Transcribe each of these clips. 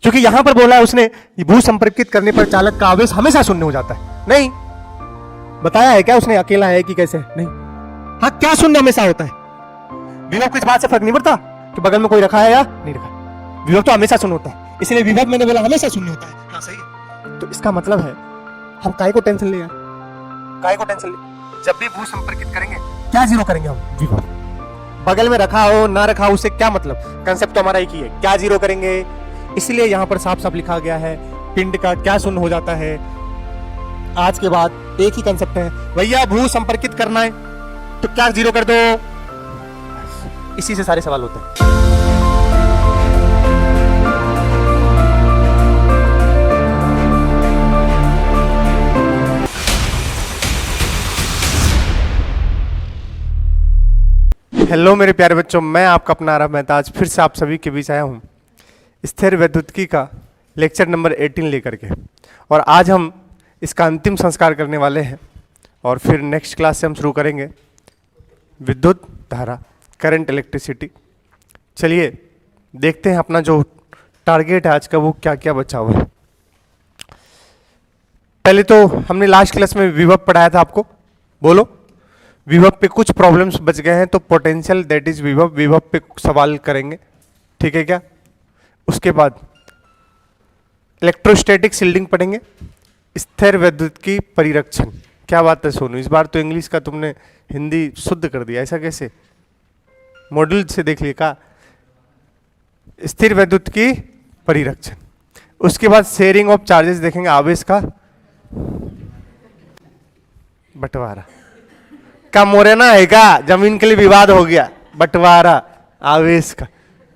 क्योंकि यहां पर बोला है उसने भू संपर्कित करने पर चालक का आवेश हमेशा शून्य हो जाता है। नहीं बताया है क्या उसने, अकेला है कि कैसे? नहीं। हाँ, क्या शून्य हमेशा होता है? विभव को इस बात से फर्क नहीं पड़ता कि बगल में कोई रखा है या नहीं रखा, विभव तो हमेशा शून्य होता है। इसलिए विभव मैंने बोला हमेशा शून्य होता है। हाँ सही है। तो इसका मतलब है हम काय को टेंशन ले यार, काय को टेंशन ले? जब भी भू संपर्कित करेंगे क्या जीरो करेंगे हम? विभव। बगल में रखा हो ना रखा हो उससे क्या मतलब, कंसेप्ट तो हमारा एक ही है, क्या जीरो करेंगे। इसलिए यहां पर साफ साफ लिखा गया है पिंड का क्या शून्य हो जाता है। आज के बाद एक ही कंसेप्ट है भैया, भू संपर्कित करना है तो क्या जीरो कर दो, इसी से सारे सवाल होते हैं। हेलो मेरे प्यारे बच्चों, मैं आपका अपना आरव मेहता आज फिर से आप सभी के बीच आया हूँ स्थिर वैद्युतिकी का लेक्चर नंबर 18 लेकर के। और आज हम इसका अंतिम संस्कार करने वाले हैं और फिर नेक्स्ट क्लास से हम शुरू करेंगे विद्युत धारा, करंट इलेक्ट्रिसिटी। चलिए देखते हैं अपना जो टारगेट है आज का वो क्या क्या बचा हुआ है। पहले तो हमने लास्ट क्लास में विभव पढ़ाया था आपको, बोलो विभव पे कुछ प्रॉब्लम्स बच गए हैं तो पोटेंशियल दैट इज विभव, विभव पे सवाल करेंगे, ठीक है क्या? उसके बाद इलेक्ट्रोस्टैटिक शील्डिंग पढ़ेंगे, स्थिर वैद्युतिकी परिरक्षण। क्या बात है सोनू, इस बार तो इंग्लिश का तुमने हिंदी शुद्ध कर दिया, ऐसा कैसे? मॉड्यूल से देख लिया का स्थिर वैद्युतिकी परिरक्षण। उसके बाद शेयरिंग ऑफ चार्जेस देखेंगे, आवेश का बंटवारा। का मोरेना है क्या, जमीन के लिए विवाद हो गया, बंटवारा आवेश का।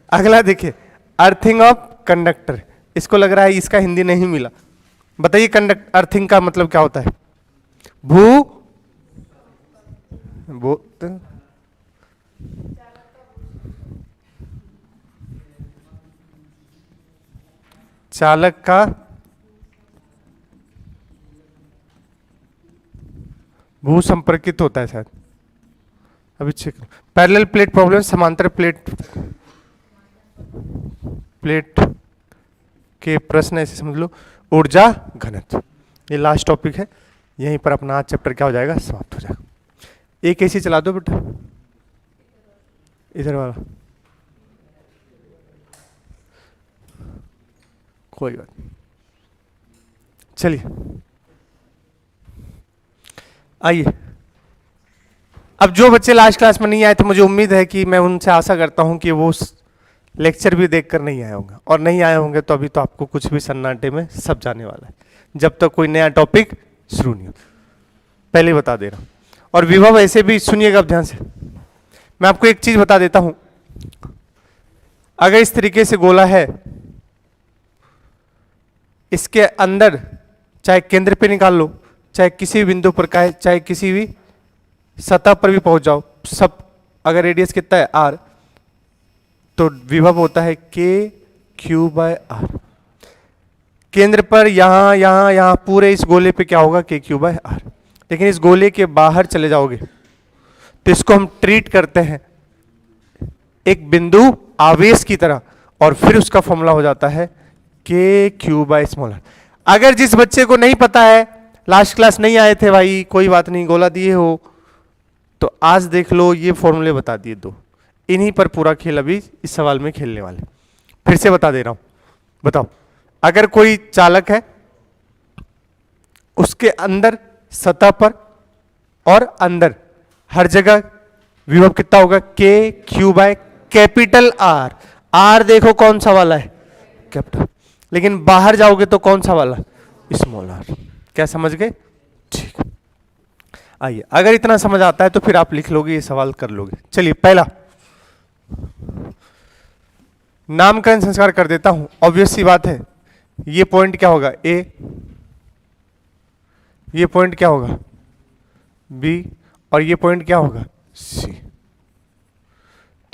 अगला देखिए अर्थिंग ऑफ कंडक्टर, इसको लग रहा है इसका हिंदी नहीं मिला, बताइए कंडक्ट अर्थिंग का मतलब क्या होता है? भू चालक का भू संपर्कित होता है शायद, अभी चेक। पैरेलल प्लेट प्रॉब्लम, समांतर प्लेट के प्रश्न ऐसे समझ लो। ऊर्जा घनत्व, ये लास्ट टॉपिक है, यहीं पर अपना आज चैप्टर क्या हो जाएगा, समाप्त हो जाएगा। एक ऐसी चला दो बेटा, इधर वाला, कोई बात नहीं। चलिए आइए, अब जो बच्चे लास्ट क्लास में नहीं आए थे मुझे उम्मीद है कि मैं उनसे आशा करता हूं कि वो लेक्चर भी देखकर नहीं आए होंगे, और नहीं आए होंगे तो अभी तो आपको कुछ भी सन्नाटे में सब जाने वाला है जब तक कोई नया टॉपिक शुरू नहीं हो, पहले बता दे रहा हूं। और विभव ऐसे भी सुनिएगा अब ध्यान से, मैं आपको एक चीज बता देता हूं। अगर इस तरीके से गोला है, इसके अंदर चाहे केंद्र पे निकाल लो, चाहे किसी भी बिंदु पर का है, चाहे किसी भी सतह पर भी पहुंच जाओ, सब अगर रेडियस कितना है r, तो विभव होता है k/r। केंद्र पर यहां यहां यहां पूरे इस गोले पे क्या होगा, k/r। लेकिन इस गोले के बाहर चले जाओगे तो इसको हम ट्रीट करते हैं एक बिंदु आवेश की तरह, और फिर उसका फॉर्मूला हो जाता है k/r। अगर जिस बच्चे को नहीं पता है, लास्ट क्लास नहीं आए थे भाई, कोई बात नहीं, गोला दिए हो तो आज देख लो, ये फॉर्मूले बता दिए दो, इन्हीं पर पूरा खेल अभी इस सवाल में खेलने वाले। फिर से बता दे रहा हूं, बताओ अगर कोई चालक है, उसके अंदर सतह पर और अंदर हर जगह विभव कितना होगा, k/R। R देखो कौन सा वाला है, कैपिटल, लेकिन बाहर जाओगे तो कौन सा वाला, स्मॉल r। क्या समझ गए? ठीक। आइए, अगर इतना समझ आता है तो फिर आप लिख लोगे, ये सवाल कर लोगे। चलिए पहला नामकरण संस्कार कर देता हूं, ऑब्वियस सी बात है। ये पॉइंट क्या होगा, A, ये पॉइंट क्या होगा, B, और ये पॉइंट क्या होगा, C।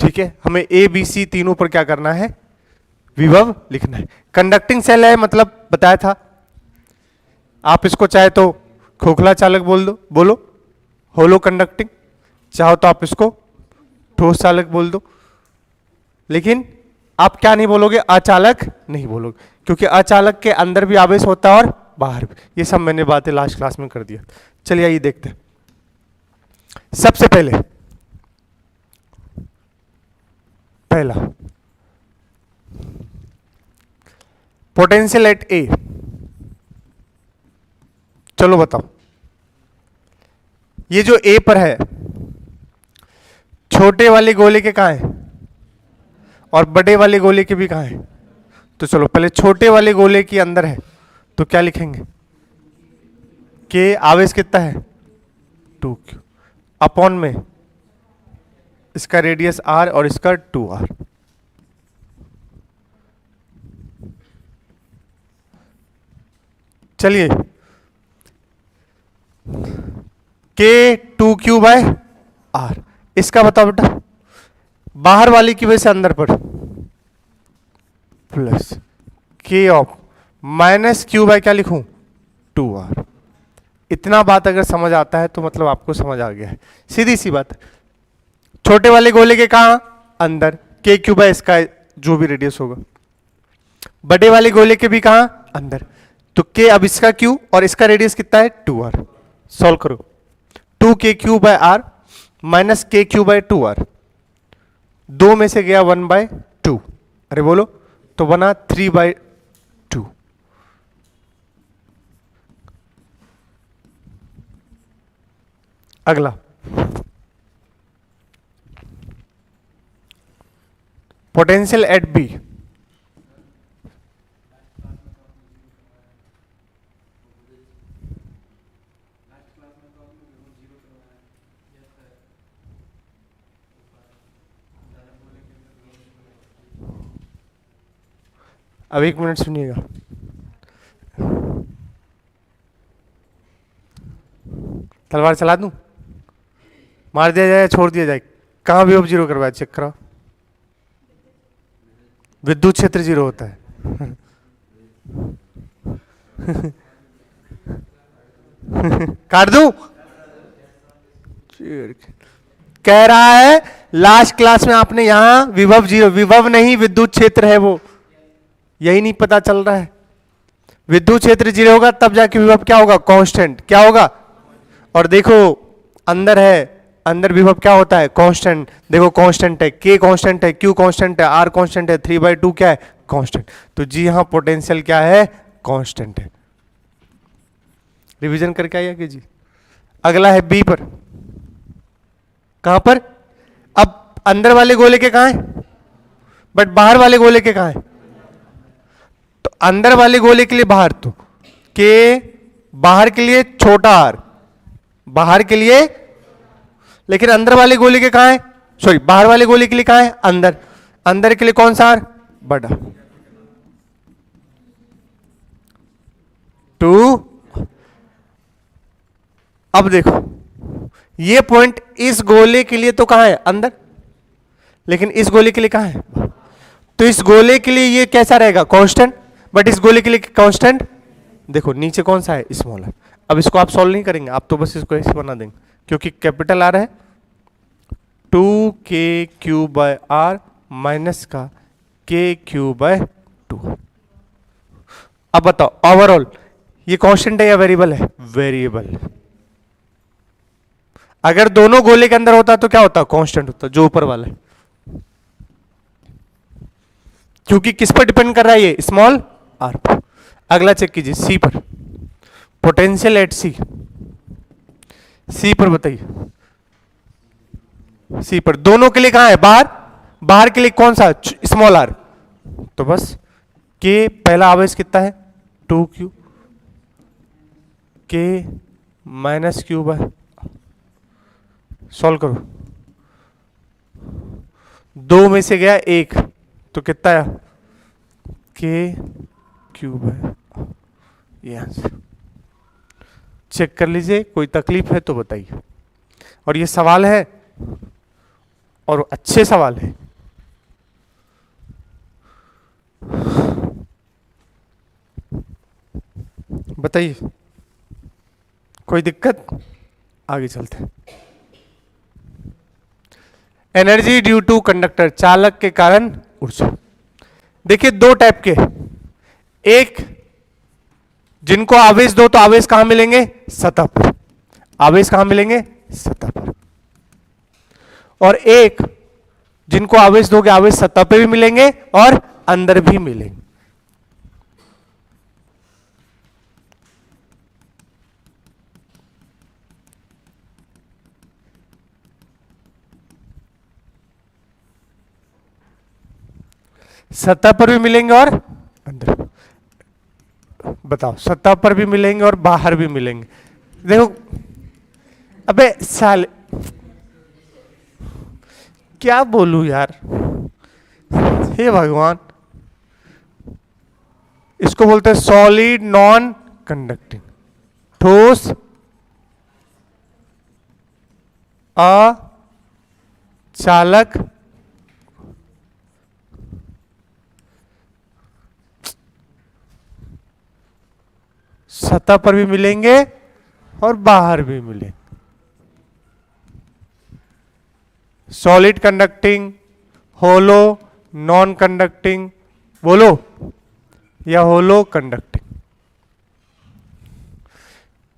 ठीक है, हमें A, B, C तीनों पर क्या करना है, विभव लिखना है। कंडक्टिंग सेल है, मतलब बताया था, आप इसको चाहे तो खोखला चालक बोल दो, बोलो होलो कंडक्टिंग, चाहो तो आप इसको ठोस चालक बोल दो, लेकिन आप क्या नहीं बोलोगे, अचालक नहीं बोलोगे, क्योंकि अचालक के अंदर भी आवेश होता है और बाहर भी। ये सब मैंने बातें लास्ट क्लास में कर दिया। चलिए आइए देखते हैं। सबसे पहले पहला पोटेंशियल एट ए। चलो बताओ, ये जो ए पर है, छोटे वाले गोले के कहां है और बड़े वाले गोले के भी कहां है? तो चलो पहले छोटे वाले गोले के अंदर है, तो क्या लिखेंगे? के आवेश कितना है? 2q अपॉन में इसका रेडियस r और इसका 2r। चलिए के 2q बाय r, इसका बताओ बेटा। बाहर वाली की वजह से अंदर पर प्लस के ऑफ माइनस क्यू बाय क्या लिखूं? 2r। इतना बात अगर समझ आता है तो मतलब आपको समझ आ गया है, सीधी सी बात। छोटे वाले गोले के कहां? अंदर, के क्यू बाय इसका जो भी रेडियस होगा। बड़े वाले गोले के भी कहां? अंदर, तो के अब इसका क्यू और इसका रेडियस कितना है? 2r। सॉल्व करो, 2k³ bye r minus k³ bye 2r, 2 में से गया 1/2, अरे बोलो, तो बना 3/2। अगला पोटेंशियल एट बी। अब 1 मिनट सुनिएगा। तलवार चला दूं, मार दिया जाए, छोड़ दिया जाए? कहां भी अब जीरो करवाया, चेक कराओ। विद्युत क्षेत्र 0 होता है। काट दूं? कह रहा है लास्ट क्लास में आपने यहां विभव 0, विभव नहीं विद्युत क्षेत्र है वो, यही नहीं पता चल रहा है। विद्युत क्षेत्र 0 होगा तब जाके विभव क्या होगा? कांस्टेंट। क्या होगा? और देखो अंदर है, अंदर विभव क्या होता है? कांस्टेंट। देखो कांस्टेंट है, के कांस्टेंट है, क्यू कांस्टेंट है, आर कांस्टेंट है, 3/2 क्या है? कांस्टेंट। तो जी हाँ, पोटेंशियल क्या है? कांस्टेंट है। रिवीजन करके आइए कि जी। अगला है बी पर। कहां पर? अब अंदर वाले गोले के कहां है, बट बाहर वाले गोले के कहां है? तो अंदर वाले गोले के लिए बाहर, तो के बाहर के लिए छोटा आर, बाहर के लिए, लेकिन अंदर वाले गोले के कहां है? सॉरी, बाहर वाले गोले के लिए कहां है? अंदर। अंदर के लिए कौन सा आर? बड़ा। 2। अब देखो ये पॉइंट इस गोले के लिए तो कहां है? अंदर, लेकिन इस गोले के लिए कहां है? तो इस गोले के लिए ये कैसा रहेगा? कांस्टेंट। बट इस गोले के लिए कांस्टेंट। देखो नीचे कौन सा है? स्मॉल है। अब इसको आप सॉल्व नहीं करेंगे, आप तो बस इसको ऐसे बना देंगे, क्योंकि कैपिटल आर है। 2k³ बाय r माइनस का k³ बाय 2। अब बताओ ओवरऑल ये कांस्टेंट है या वेरिएबल है? वेरिएबल। अगर दोनों गोले के अंदर होता तो क्या होता? कांस्टेंट होता, जो ऊपर वाला है। क्योंकि किस पर डिपेंड कर रहा है ये? स्मॉल आर पर। अगला चेक कीजिए सी पर, पोटेंशियल एट सी। सी पर बताइए, सी पर दोनों के लिए कहां है? बाहर। बाहर के लिए कौन सा? Small R. तो बस के पहला आवेश कितना है? 2q, के माइनस क्यू बाय। सॉल्व करो, 2 में से गया 1, तो कितना आया? k³ bye. ये आंसर। चेक कर लीजिए, कोई तकलीफ है तो बताइए। और ये सवाल है और अच्छे सवाल है। बताइए, कोई दिक्कत? आगे चलते हैं। एनर्जी ड्यू टू कंडक्टर, चालक के कारण ऊर्जा। देखिए दो टाइप के, एक जिनको आवेश दो तो आवेश कहां मिलेंगे, सतह पर, आवेश कहां मिलेंगे, सतह पर। और एक जिनको आवेश दोगे आवेश सतह पे भी मिलेंगे और अंदर भी मिलेंगे। सतह पर भी मिलेंगे और अंदर, बताओ, सतह पर भी मिलेंगे और बाहर भी मिलेंगे। देखो, अबे साल, क्या बोलूं यार, हे भगवान। इसको बोलते हैं सॉलिड नॉन कंडक्टिंग, ठोस अचालक सतह पर भी मिलेंगे और बाहर भी मिलेंगे। Solid conducting, hollow non conducting, बोलो, या hollow conducting.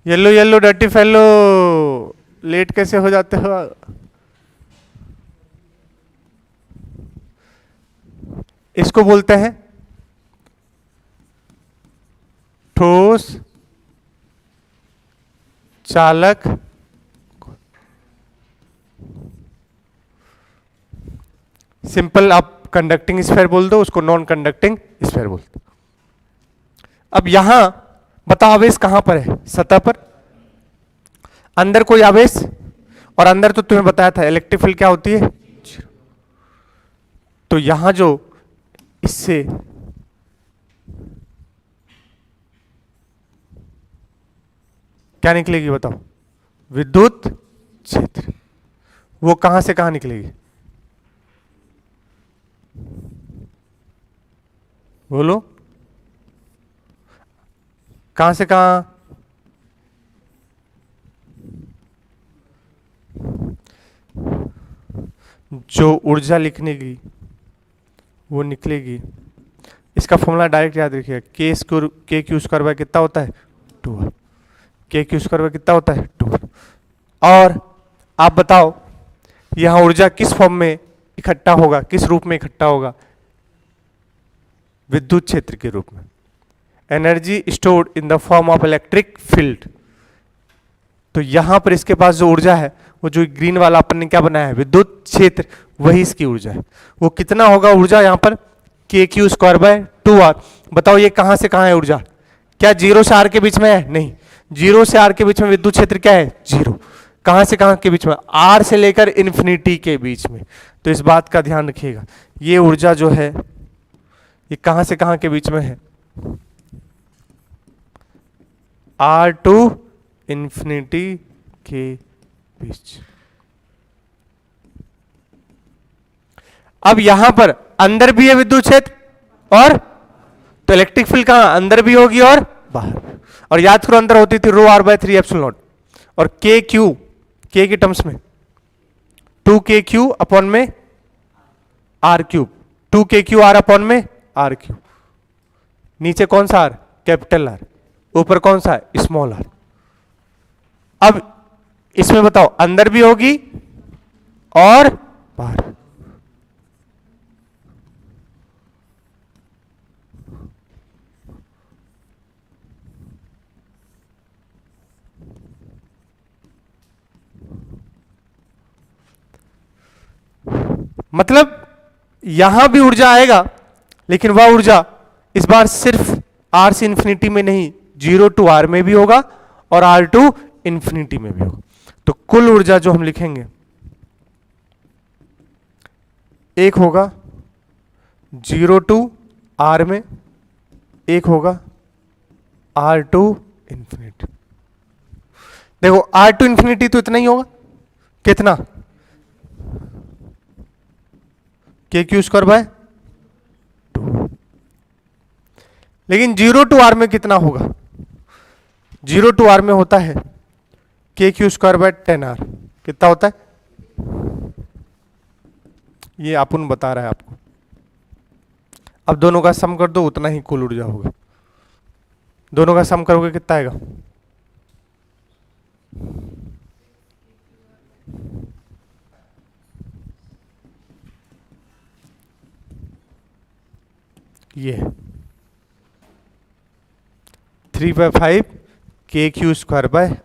Yellow yellow dirty fellow, late कैसे हो जाते हो? इसको बोलते हैं ठोस चालक सिंपल, आप कंडक्टिंग स्फीयर बोल दो, उसको नॉन कंडक्टिंग स्फीयर बोलते। अब यहां बताओ आवेश कहां पर है, सतह पर। अंदर कोई आवेश, और अंदर तो तुम्हें बताया था इलेक्ट्रिक फील्ड क्या होती है, तो यहां जो इससे क्या निकलेगी बताओ, विद्युत क्षेत्र। वो कहां से कहां निकलेगी, बोलो, कहां से कहां, जो ऊर्जा लिखने की वो निकलेगी। इसका फॉर्मूला डायरेक्ट याद रखिएगा, के क्यू स्क्वायर बाय कितना होता है, 2r। के क्यू स्क्वायर बाय कितना होता है, 2r। और आप बताओ यहां ऊर्जा किस फॉर्म में इकट्ठा होगा, किस रूप में इकट्ठा होगा, विद्युत क्षेत्र के रूप में। Energy stored in the form of electric field. तो यहां पर इसके पास जो ऊर्जा है, वो जो ग्रीन वाला अपन ने क्या बनाया है, विद्युत क्षेत्र, वही इसकी ऊर्जा है। वो कितना होगा ऊर्जा यहां पर, के क्यू स्क्वायर बाय 2r। बताओ ये कहां से कहां है ऊर्जा, क्या जीरो से आर के बीच में है, नहीं, जीरो से आर के बीच में विद्युत क्षेत्र क्या है, जीरो। कहां से कहां के बीच में, आर से लेकर इन्फिनिटी के बीच में। तो इस बात का ध्यान रखिएगा, ये ऊर्जा जो है ये कहां से कहां के बीच में है, आर टू इन्फिनिटी के बीच। अब यहां पर अंदर भी है विद्युत क्षेत्र, और तो इलेक्ट्रिक फील्ड कहां, अंदर भी होगी और बाहर। और याद करो अंदर होती थी rho R by 3 epsilon not, और के क्यू, के के टर्म्स में 2k क्यू अपॉन में R cube, 2k q R upon में आर क्यूब। नीचे कौन सा आर, कैपिटल आर, ऊपर कौन सा है, स्मॉल आर। अब इसमें बताओ अंदर भी होगी और बाहर। मतलब यहां भी ऊर्जा आएगा, लेकिन वह ऊर्जा इस बार सिर्फ आर से इंफिनिटी में नहीं, 0 टू आर में भी होगा और आर टू इंफिनिटी में भी होगा। तो कुल ऊर्जा जो हम लिखेंगे, एक होगा 0 टू आर में, एक होगा आर टू इंफिनिटी। देखो आर टू इंफिनिटी तो इतना ही होगा, कितना, के क्यू स्क्वायर बाय 2। लेकिन 0 टू आर में कितना होगा, 0 टू आर में होता है k Q square by 10r। कितना होता है, ये अपुन बता रहा है आपको। अब दोनों का सम कर दो, उतना ही कुल ऊर्जा होगा। दोनों का सम करोगे कितना आएगा? ये 3/5 kq²/r।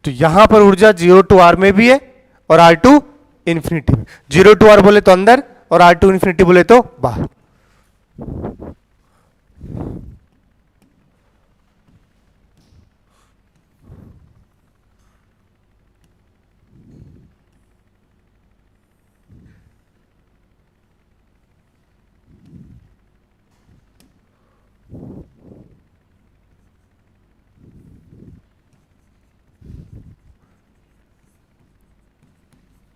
तो यहां पर ऊर्जा 0 to r में भी है और r to इंफिनिटी में। 0 to r बोले तो अंदर और r to इंफिनिटी बोले तो बाहर।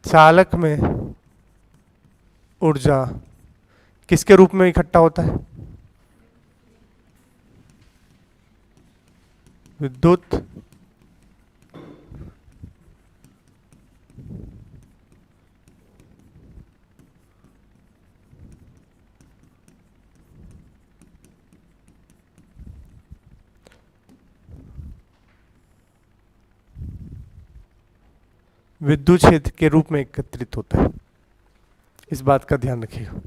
चालक में ऊर्जा किसके रूप में इकट्ठा होता है? विद्युत विद्युत क्षेत्र के रूप में एकत्रित होता है। इस बात का ध्यान रखिएगा।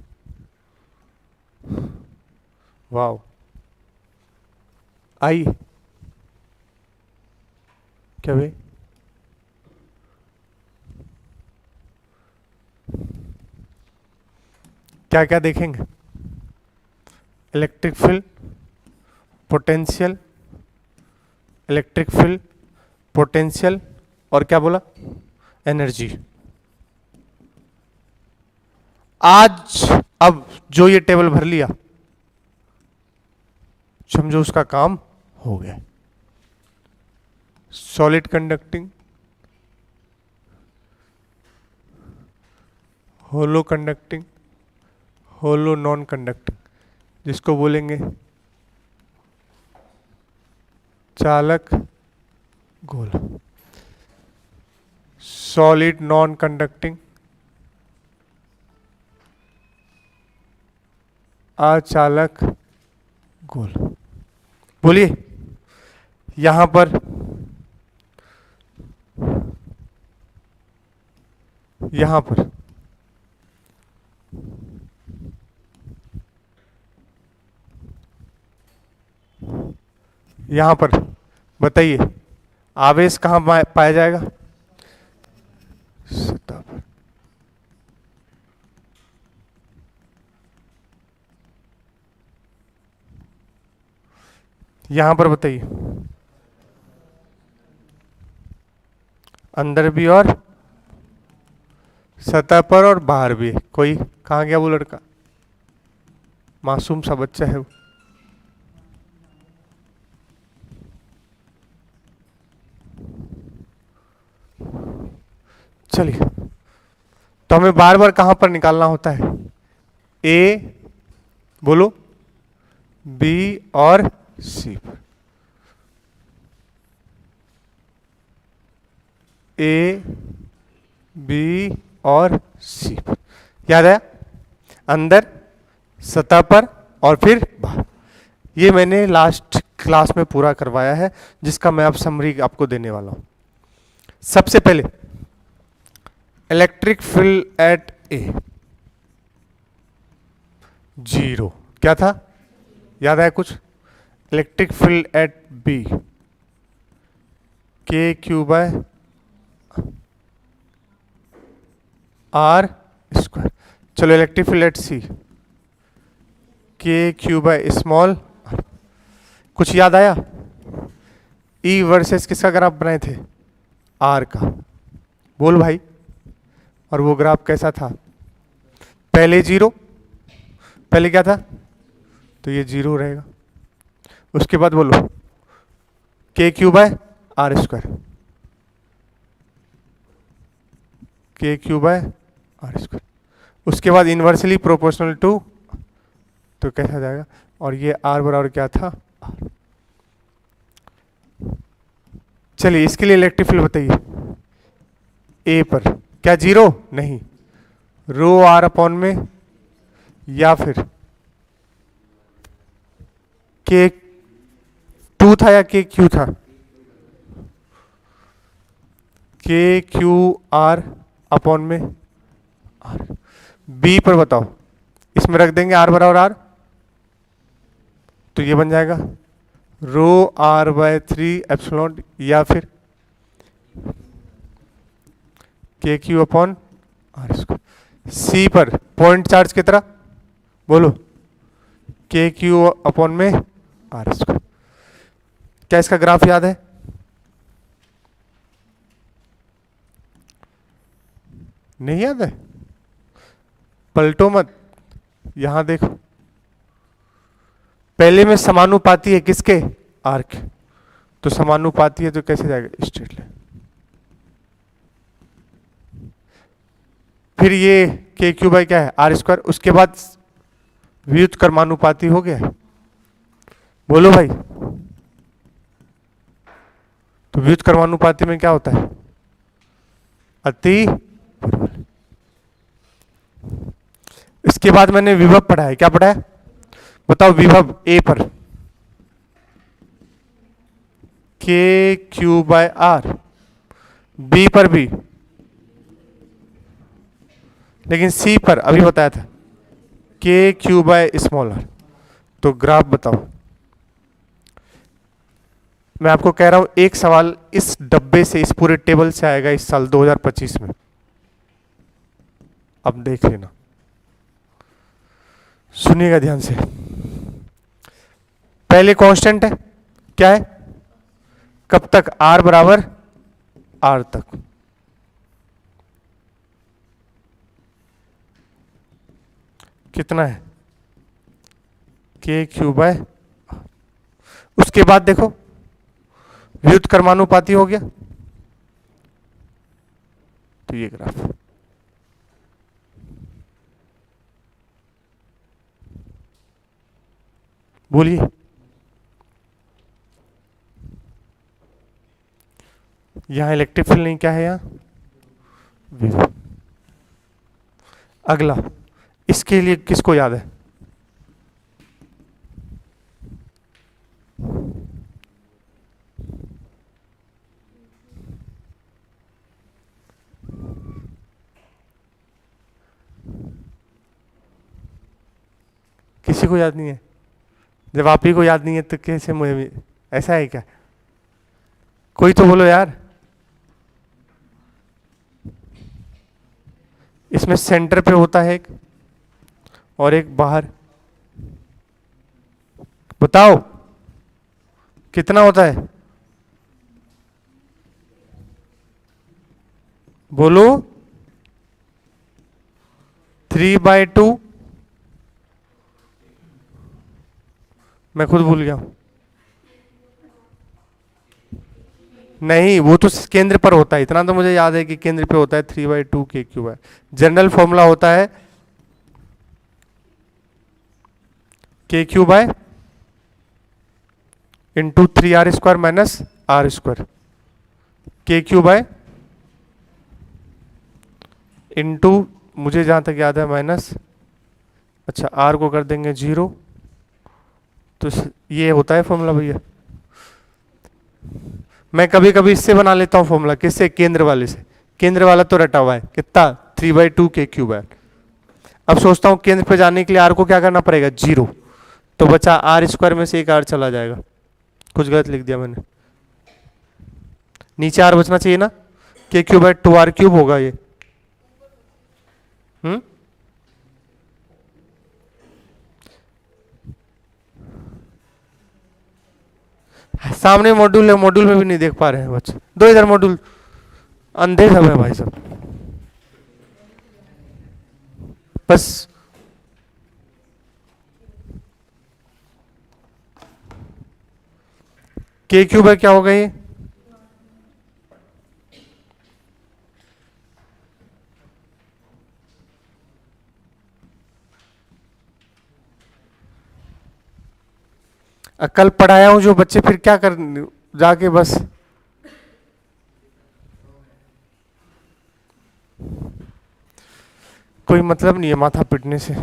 वाओ, आई क्या भाई? क्या क्या देखेंगे? Electric field, potential, electric field, potential और क्या बोला? एनर्जी। आज अब जो ये टेबल भर लिया, समझो उसका काम हो गया। सॉलिड कंडक्टिंग, होलो कंडक्टिंग, होलो नॉन कंडक्टिंग, जिसको बोलेंगे चालक गोला। सॉलिड नॉन कंडक्टिंग, अचालक गोला। बोलिए, यहां पर यहां पर यहां पर बताइए आवेश कहां पाया जाएगा? सतह पर। यहां पर बताइए अंदर भी और सतह पर और बाहर भी। कोई कहाँ गया वो लड़का? मासूम सा बच्चा है वो। चलिए, तो हमें बार बार कहां पर निकालना होता है? ए, बोलो, बी और सी पर। ए, बी और सी पर। याद है? अंदर, सतह पर और फिर बाहर। ये मैंने लास्ट क्लास में पूरा करवाया है, जिसका मैं अब समरी आपको देने वाला हूं। सबसे पहले इलेक्ट्रिक फील्ड एट ए 0। क्या था? याद है कुछ? Electric field at B kq/r²। चलो, इलेक्ट्रिक फील्ड एट सी kq/r। कुछ याद आया? ई वर्सेस किसका ग्राफ बनाए थे? आर का। बोल भाई। और वो ग्राफ कैसा था? पहले 0, पहले क्या था? तो ये 0 रहेगा। उसके बाद बोलो kq/r², kq/r²। उसके बाद इनवर्सली प्रोपोर्शनल टू, तो कैसा जाएगा? और ये r बराबर क्या था? r। चलिए, इसके लिए इलेक्ट्रिक फील्ड बताइए। ए पर क्या 0? नहीं, ρr/में या फिर के टू था या के क्यू था? के क्यू आर अपॉन में आर। बी पर बताओ, इसमें रख देंगे आर बराबर आर, तो ये बन जाएगा रो आर बाय 3 एप्सिलॉन, या फिर के क्यू अपॉन आर स्क्वायर। सी पर पॉइंट चार्ज की तरह बोलो, के क्यू अपॉन में आर स्क्वायर। क्या इसका ग्राफ याद है? नहीं याद है? पलटो मत, यहां देखो, पहले में समानुपाती है किसके? आर के, तो समानुपाती है तो कैसे जाएगा? Straight line. फिर ये के क्यू बाई क्या है? R square. उसके बाद व्युत्क्रमानुपाती हो गया है, बोलो भाई। तो व्युत्क्रमानुपाती में क्या होता है? अति पूर्वल। इसके बाद मैंने विभव पढ़ा है, क्या पढ़ा है बताओ? विभव ए पर के क्यू बाय आर, बी पर भी, लेकिन सी पर अभी बताया था के क्यू बाय स्मॉल आर। तो ग्राफ बताओ। मैं आपको कह रहा हूं एक सवाल इस डब्बे से, इस पूरे टेबल से आएगा इस साल 2025 में, अब देख लेना, सुनिएगा ध्यान से। पहले कांस्टेंट है, क्या है? कब तक? आर बराबर आर तक। कितना है? K q bye. उसके बाद देखो व्युत्क्रमानुपाती हो गया, तो ये ग्राफ। बोलिए, यहां इलेक्ट्रिक फील्ड नहीं, क्या है यहां? विभव। अगला, इसके लिए किसको याद है? किसी को याद नहीं है? जब आप ही को याद नहीं है तो कैसे मुझे भी? ऐसा है क्या? कोई तो बोलो यार। इसमें सेंटर पे होता है एक, और एक बाहर। बताओ कितना होता है? बोलो। 3/2। मैं खुद भूल गया हूं। नहीं, वो तो केंद्र पर होता है, इतना तो मुझे याद है कि केंद्र पे होता है 3/2 के क्यू है। जनरल फॉर्मूला होता है k q by into 3r square minus R square. K q by into, मुझे जहां तक याद है माइनस, अच्छा आर को कर देंगे 0, तो ये होता है फॉर्मूला भैया। मैं कभी कभी इससे बना लेता हूँ फॉर्मूला, किससे? केंद्र वाले से। केंद्र वाला तो रटा हुआ है कितना? 3/2 के क्यूब है। अब सोचता हूँ केंद्र पे जाने के लिए आर को क्या करना पड़ेगा? 0, तो बचा आर स्क्वायर में से एक आर चला जाएगा। कुछ गलत लिख दिया मैंने, नीचे आर बचना चाहिए ना, के क्यूब है 2r क्यूब होगा ये। सामने मॉड्यूल है, मॉड्यूल में भी नहीं देख पा रहे हैं बच्चे। दो इधर मॉड्यूल, अंधे सब है भाई सब। बस के क्यूब है, क्या होगा ये? कल पढ़ाया हूं जो बच्चे, फिर क्या कर जाके बस कोई मतलब नहीं है माथा पिटने से।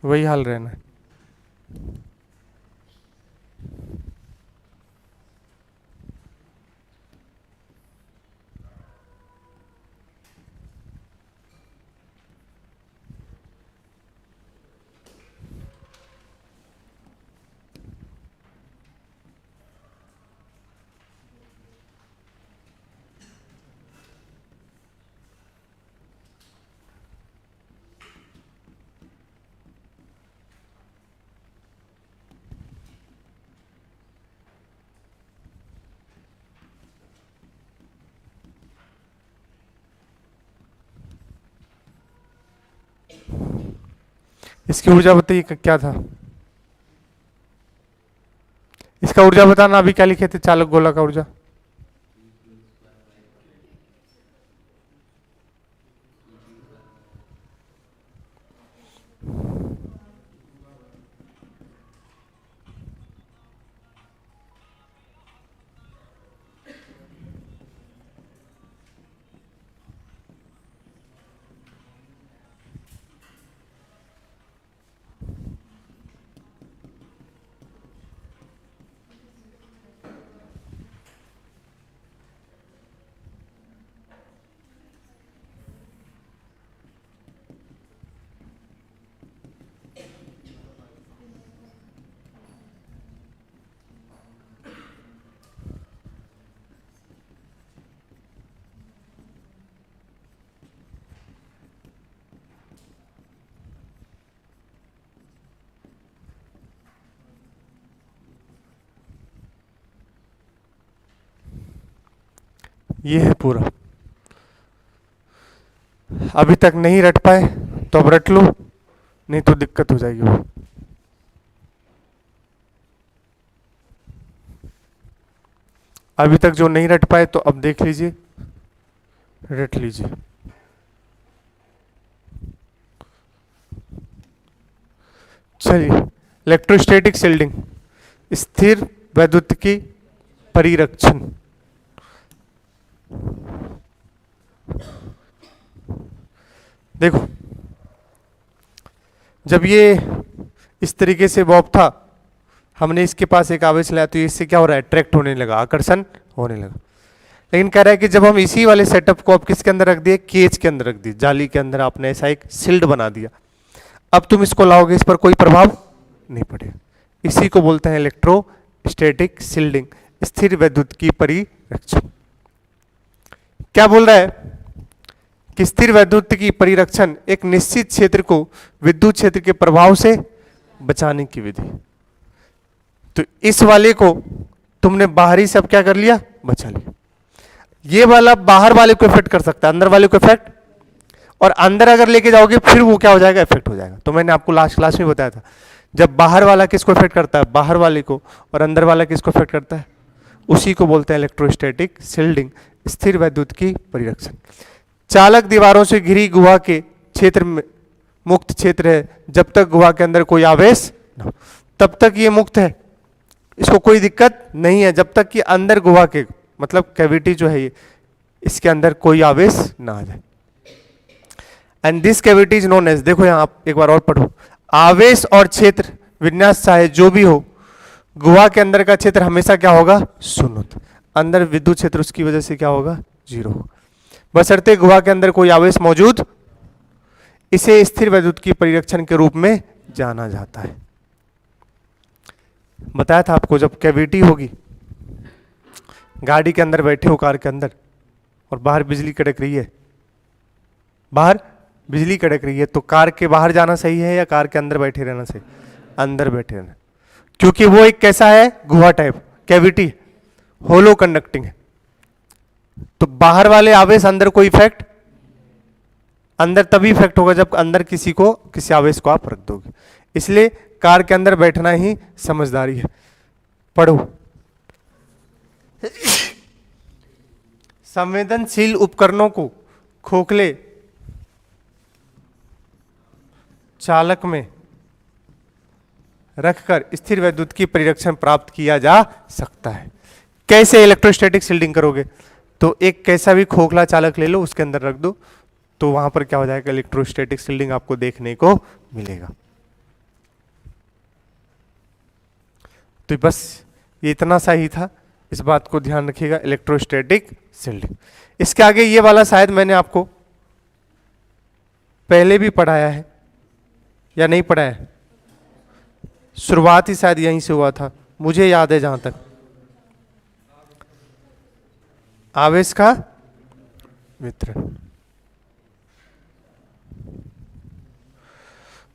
वही हाल रहना है। इसकी ऊर्जा बताइए क्या था? इसका ऊर्जा बताना, अभी क्या लिखे थे चालक गोला का ऊर्जा? ये है पूरा। अभी तक नहीं रट पाए तो अब रट लो, नहीं तो दिक्कत हो जाएगी वो। अभी तक जो नहीं रट पाए तो अब देख लीजिए, रट लीजिए। चलिए, इलेक्ट्रोस्टैटिक शील्डिंग, स्थिर वैद्युतिकी परिरक्षण। देखो, जब ये इस तरीके से बॉब था, हमने इसके पास एक आवेश लाया तो इससे क्या हो रहा है, अट्रैक्ट होने लगा, आकर्षण होने लगा। लेकिन कह रहा है कि जब हम इसी वाले सेटअप को आप किसके अंदर रख दिए, केज के अंदर रख दिए, जाली के अंदर आपने ऐसा एक शील्ड बना दिया, अब तुम इसको लाओगे, इस पर कोई प्रभाव नहीं पड़ेगा। इसी को बोलते हैं इलेक्ट्रोस्टैटिक शील्डिंग, स्थिर वैद्युतिकी परिरक्षण। क्या बोल रहा है कि स्थिर वैद्युतिकी परिरक्षण एक निश्चित क्षेत्र को विद्युत क्षेत्र के प्रभाव से बचाने की विधि। तो इस वाले को तुमने बाहरी से अब क्या कर लिया, बचा लिया। ये वाला बाहर वाले को इफेक्ट कर सकता है, अंदर वाले को इफेक्ट, और अंदर अगर लेके जाओगे फिर वो क्या हो जाएगा, इफेक्ट हो जाएगा। तो मैंने आपको लास्ट क्लास में बताया था, जब बाहर वाला किसको इफेक्ट करता है, बाहर वाले को, और अंदर वाला किसको इफेक्ट करता है, उसी को बोलते हैं इलेक्ट्रोस्टैटिक शील्डिंग, स्थिर वैद्युतिकी परिरक्षण। चालक दीवारों से घिरी गुहा के क्षेत्र में मुक्त क्षेत्र है, जब तक गुहा के अंदर कोई आवेश न हो तब तक ये मुक्त है, इसको कोई दिक्कत नहीं है, जब तक कि अंदर गुहा के, मतलब कैविटी जो है ये, इसके अंदर कोई आवेश ना आ जाए। And this cavity is known as, देखो यहां आप एक बार और पढ़ो, आवेश और क्षेत्र विन्यास चाहे जो भी हो, गुहा के अंदर का क्षेत्र हमेशा क्या होगा, शून्य। अंदर विद्युत क्षेत्र उसकी वजह से क्या होगा, जीरो होगा, बशर्ते गुहा के अंदर कोई आवेश मौजूद। इसे स्थिर वैद्युतिकी परिरक्षण के रूप में जाना जाता है। बताया था आपको, जब कैविटी होगी, गाड़ी के अंदर बैठे हो कार के अंदर, और बाहर बिजली कड़क रही है, बाहर बिजली कड़क रही है, तो कार के बाहर जाना सही है या कार के अंदर बैठे रहना सही, अंदर बैठे रहना, क्योंकि वो एक कैसा है, गुहा टाइप कैविटी, होलो कंडक्टिंग है। तो बाहर वाले आवेश अंदर कोई इफेक्ट, अंदर तभी इफेक्ट होगा जब अंदर किसी आवेश को आप रख दोगे। इसलिए कार के अंदर बैठना ही समझदारी है। पढ़ो, संवेदनशील उपकरणों को खोखले चालक में रखकर स्थिर वैद्युतिकी परिरक्षण प्राप्त किया जा सकता है। कैसे इलेक्ट्रोस्टैटिक शील्डिंग करोगे, तो एक कैसा भी खोखला चालक ले लो, उसके अंदर रख दो, तो वहां पर क्या हो जाएगा, इलेक्ट्रोस्टैटिक शील्डिंग आपको देखने को मिलेगा। तो बस ये इतना सा ही था, इस बात को ध्यान रखिएगा, इलेक्ट्रोस्टैटिक शील्डिंग। इसके आगे ये वाला शायद मैंने आपको पहले भी पढ़ाया है या नहीं पढ़ाया है, शुरुआत ही शायद यहीं से हुआ था, मुझे याद है जहां तक। आवेश का वितरण,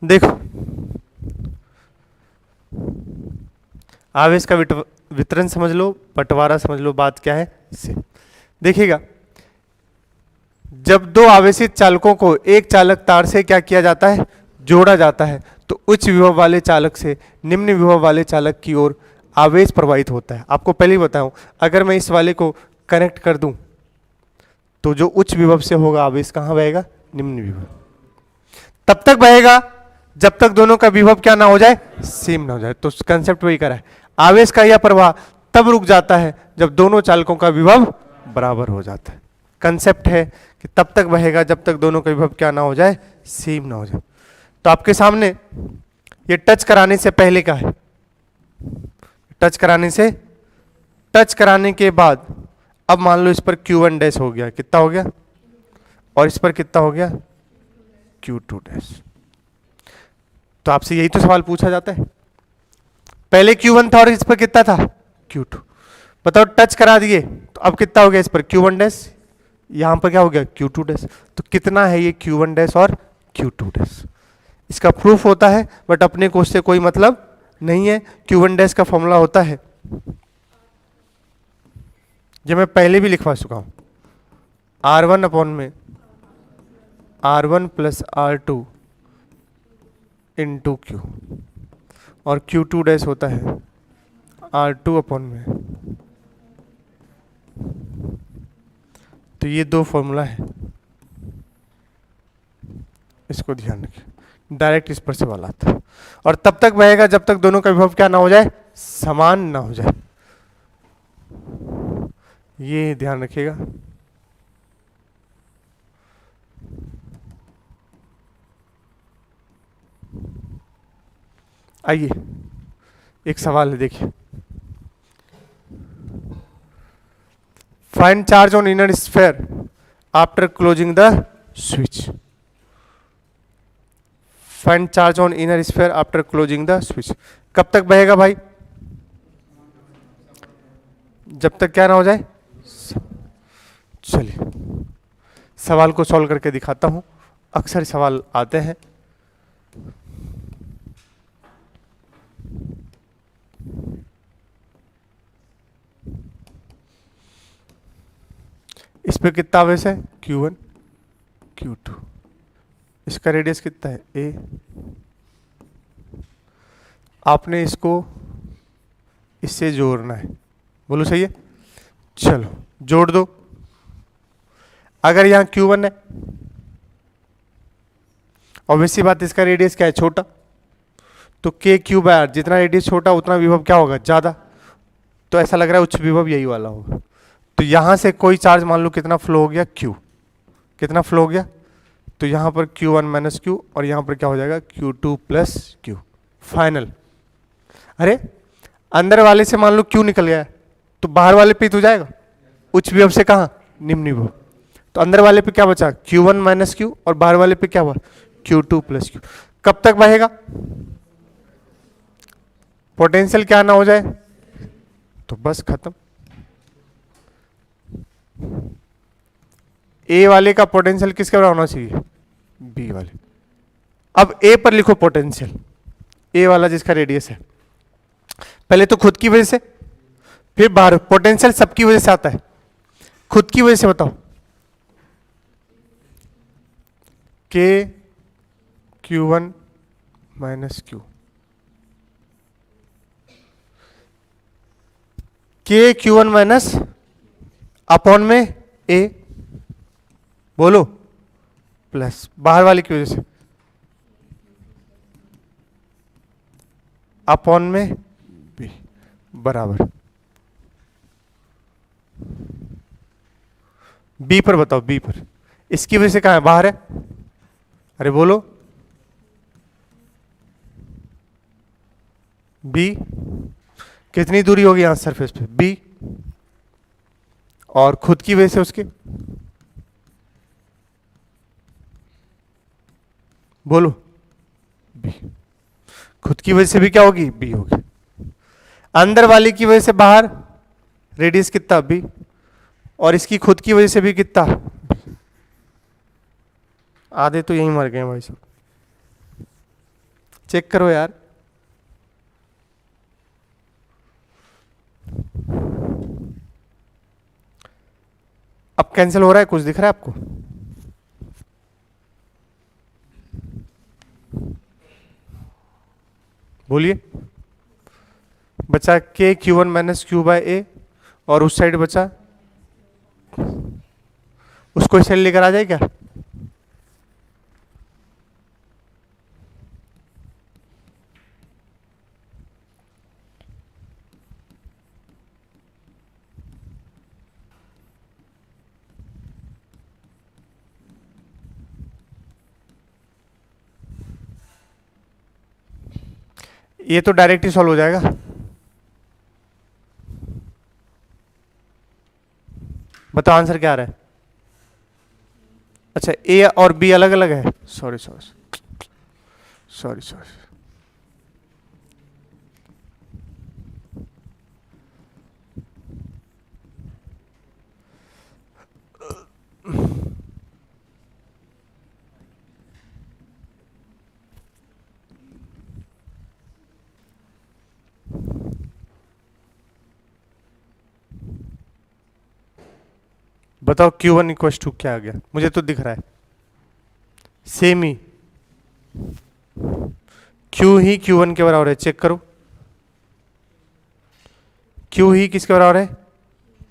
देखो आवेश का वितरण समझ लो, बंटवारा समझ लो, बात क्या है इससे। देखिएगा, जब दो आवेशित चालकों को एक चालक तार से क्या किया जाता है, जोड़ा जाता है, तो उच्च विभव वाले चालक से निम्न विभव वाले चालक की ओर आवेश प्रवाहित होता है। आपको पहले ही बताऊं, अगर मैं इस वाले को कनेक्ट कर दूं तो जो उच्च विभव से होगा आवेश कहां बहेगा, निम्न विभव। तब तक बहेगा जब तक दोनों का विभव क्या ना हो जाए, सेम ना हो जाए। तो कंसेप्ट वही करा है, आवेश का यह प्रवाह तब रुक जाता है जब दोनों चालकों का विभव बराबर हो जाता है। कंसेप्ट है कि तब तक बहेगा जब तक दोनों का विभव क्या ना हो जाए, सेम ना हो जाए। तो आपके सामने ये टच कराने से पहले का है, टच कराने के बाद अब मान लो इस पर Q1 डैश हो गया, कितना हो गया, और इस पर कितना हो गया, Q2 डैश। तो आपसे यही तो सवाल पूछा जाता है, पहले Q1 था और इस पर कितना था, Q2। बताओ टच करा दिए तो अब कितना हो गया, इस पर Q1 डैश, यहां पर क्या हो गया, Q2 डैश। तो कितना है ये Q1 डैश और Q2 डैश। इसका प्रूफ होता है, बट अपने को उससे कोई मतलब नहीं है। Q1 डैश का फॉर्मूला होता है, जो मैं पहले भी लिखवा चुका हूं, R1 अपॉन में R1 plus R2 into Q, और Q2 डैश होता है R2 अपॉन में। तो ये दो फॉर्मूला है, इसको ध्यान रखिए, डायरेक्ट इस पर सवाल आता है। और तब तक बहेगा जब तक दोनों का विभव क्या ना हो जाए, समान ना हो जाए, ये ध्यान रखिएगा। आइए एक सवाल है, देखिए, find charge on inner sphere after closing the switch. Find charge on inner sphere after closing the switch. कब तक बहेगा भाई, जब तक क्या ना हो जाए। चलिए सवाल को सॉल्व करके दिखाता हूं, अक्सर सवाल आते हैं। इस पे कितना आवेश है, Q1 Q2, इसका रेडियस कितना है, A। आपने इसको इससे जोड़ना है, बोलो सही है, चलो जोड़ दो। अगर यहां Q1 है, ऑब्वियसली बात, इसका रेडियस क्या है, छोटा, तो K/Q/R, जितना रेडियस छोटा उतना विभव क्या होगा, ज्यादा। तो ऐसा लग रहा है उच्च विभव यही वाला होगा। तो यहां से कोई चार्ज मान लो कितना फ्लो हो गया, Q, कितना फ्लो हो गया, तो यहां पर Q1 माइनस Q, और यहां पर क्या हो जाएगा, Q2 प्लस Q फाइनल। अरे अंदर वाले से मान लो Q निकल गया है, तो बाहर वाले पे तो जाएगा, उच्च विभव से कहां, निम्न विभव। तो अंदर वाले पे क्या बचा, Q1 माइनस Q, और बाहर वाले पे क्या हुआ, Q2 प्लस Q। कब तक बहेगा, पोटेंशियल क्या ना हो जाए, तो बस खत्म। ए वाले का पोटेंशियल किसके बराबर होना चाहिए, बी वाले। अब ए पर लिखो पोटेंशियल, ए वाला जिसका रेडियस है, पहले तो खुद की वजह से, फिर बाहर। पोटेंशियल सबकी वजह से आता है, खुद की वजह से बताओ, के Q1 माइनस Q, के Q1 माइनस अपॉन में A, बोलो, प्लस बाहर वाले की वजह से अपॉन में B बराबर। B पर बताओ, B पर इसकी वजह से कहां है, बाहर है, अरे बोलो, B कितनी दूरी होगी यहाँ सरफेस पे? बी। और खुद की वजह से उसके, बोलो, बी। खुद की वजह से भी क्या होगी? बी होगी। अंदर वाली की वजह से बाहर रेडियस कितना? बी। और इसकी खुद की वजह से भी कितना? बी। आधे तो यहीं मर गए भाई साहब, चेक करो यार। अब कैंसिल हो रहा है, कुछ दिख रहा है आपको? बोलिए। बचा के Q one minus Q by A, और उस साइड बचा, उसको इस साइड लेकर आ जाए क्या? ये तो डायरेक्ट ही सॉल्व हो जाएगा। बताओ आंसर क्या आ रहा है? अच्छा, ए और बी अलग अलग है, सॉरी सॉरी सॉरी सॉरी। बताओ Q1 इक्व टू क्या आ गया? मुझे तो दिख रहा है सेम ही, Q ही Q1 के बराबर है। चेक करो, Q ही किसके बराबर है?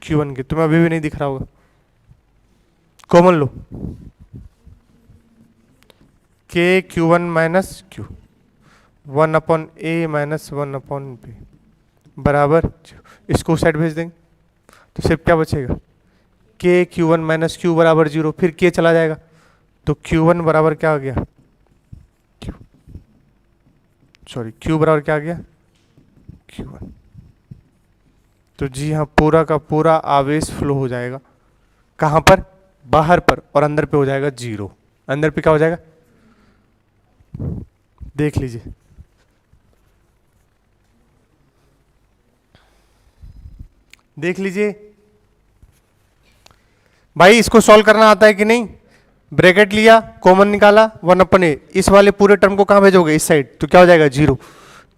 Q1 के। तुम्हें अभी भी नहीं दिख रहा होगा, कॉमन लो, K Q1 minus Q, 1/A minus 1/B बराबर, इसको साइड भेज देंगे तो सिर्फ क्या बचेगा? K Q1 माइनस Q बराबर 0, फिर K चला जाएगा तो Q1 बराबर क्या आ गया? Q, सॉरी, Q बराबर क्या आ गया? Q1। तो जी हाँ, पूरा का पूरा आवेश फ्लो हो जाएगा कहां पर? बाहर पर, और अंदर पे हो जाएगा 0। अंदर पे क्या हो जाएगा? देख लीजिए, देख लीजिए भाई, इसको सॉल्व करना आता है कि नहीं? ब्रैकेट लिया, कॉमन निकाला, 1/A। इस वाले पूरे टर्म को कहां भेजोगे? इस साइड, तो क्या हो जाएगा? 0।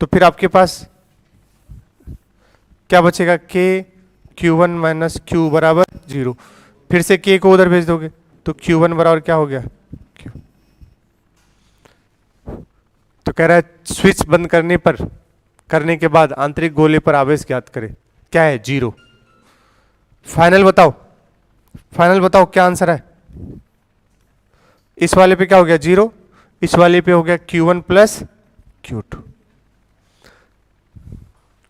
तो फिर आपके पास क्या बचेगा? K Q1 माइनस Q बराबर 0। फिर से K को उधर भेज दोगे तो Q1 बराबर क्या हो गया? Q। तो कह रहा है स्विच बंद करने के बाद आंतरिक गोले पर आवेश ज्ञात करें। क्या है? 0। फाइनल बताओ, फाइनल बताओ क्या आंसर है? इस वाले पे क्या हो गया? 0। इस वाले पे हो गया Q1 plus Q2,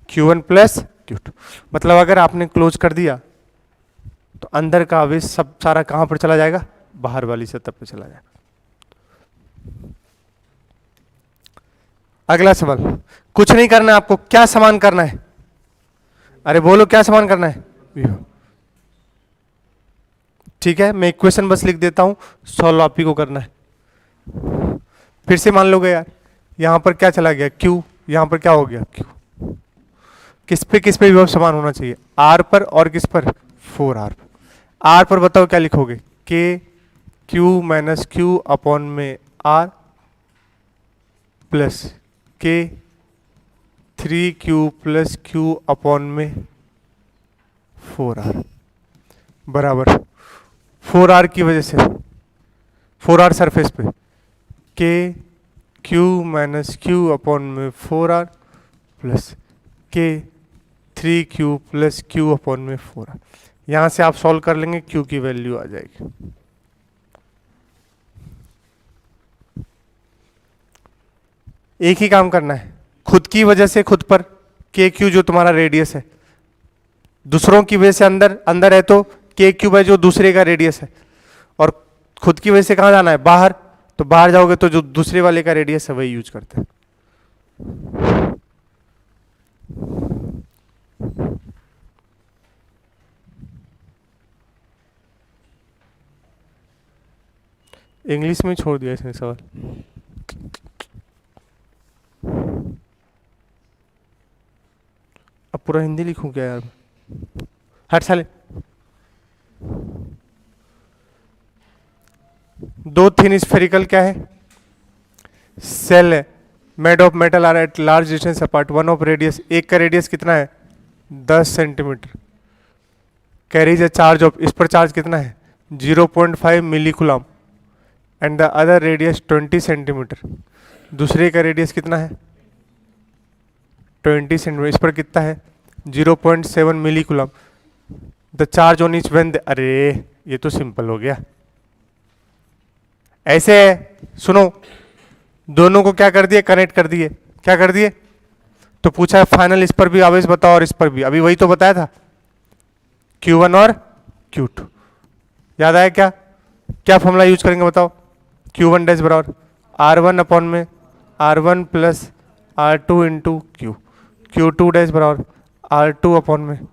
Q1 plus Q2। मतलब अगर आपने क्लोज कर दिया तो अंदर का आवेश सब सारा कहां पर चला जाएगा? बाहर वाली सतह पर चला जाएगा। अगला सवाल, कुछ नहीं करना है आपको, क्या समान करना है? अरे बोलो, क्या समान करना है? ठीक है, मैं इक्वेशन बस लिख देता हूं, सॉल्व आप ही को करना है। फिर से मान लोगे यार, यहां पर क्या चला गया? Q, यहां पर क्या हो गया? Q। किस पे विभव समान होना चाहिए? R पर, और किस पर? 4R पर। R पर बताओ क्या लिखोगे? K Q minus Q upon में R plus K 3Q plus Q upon में 4R बराबर 4R की वजह से, 4R सरफेस पे K Q minus Q upon में 4R plus K 3Q plus Q upon में 4R। यहां से आप सॉल्व कर लेंगे, Q की वैल्यू आ जाएगी। एक ही काम करना है, खुद की वजह से खुद पर, K Q जो तुम्हारा रेडियस है, दूसरों की वजह से अंदर अंदर है तो K Q बाय जो दूसरे का रेडियस है, और खुद की वजह से कहां जाना है? बाहर। तो बाहर जाओगे तो जो दूसरे वाले का रेडियस है वही यूज करते हैं। इंग्लिश में छोड़ दिया इसने सवाल। अब पूरा हिंदी लिखूं क्या यार? हट साले। दो थिन स्फेरिकल क्या है? सेल है, made of metal are at large distance apart, one of radius, एक का रेडियस कितना है? 10 centimetre. Carries a charge of, इस पर चार्ज कितना है? 0.5 milli coulomb and the other radius 20 centimetre. दूसरे का रेडियस कितना है? 20 सेंटीमीटर। इस पर कितना है? 0.7 milli coulomb. The charge on each when, अरे ये तो सिंपल हो गया। ऐसे है, सुनो, दोनों को क्या कर दिए? कनेक्ट कर दिए। क्या कर दिए? तो पूछा है फाइनल इस पर भी आवेश बताओ और इस पर भी, अभी वही तो बताया था, Q1 और Q2। याद आया क्या? क्या फॉर्मूला यूज करेंगे बताओ? Q1 डैश बराबर R1 अपॉन में R1 plus R2 into Q, Q2 dash बराबर R2 अपॉन में,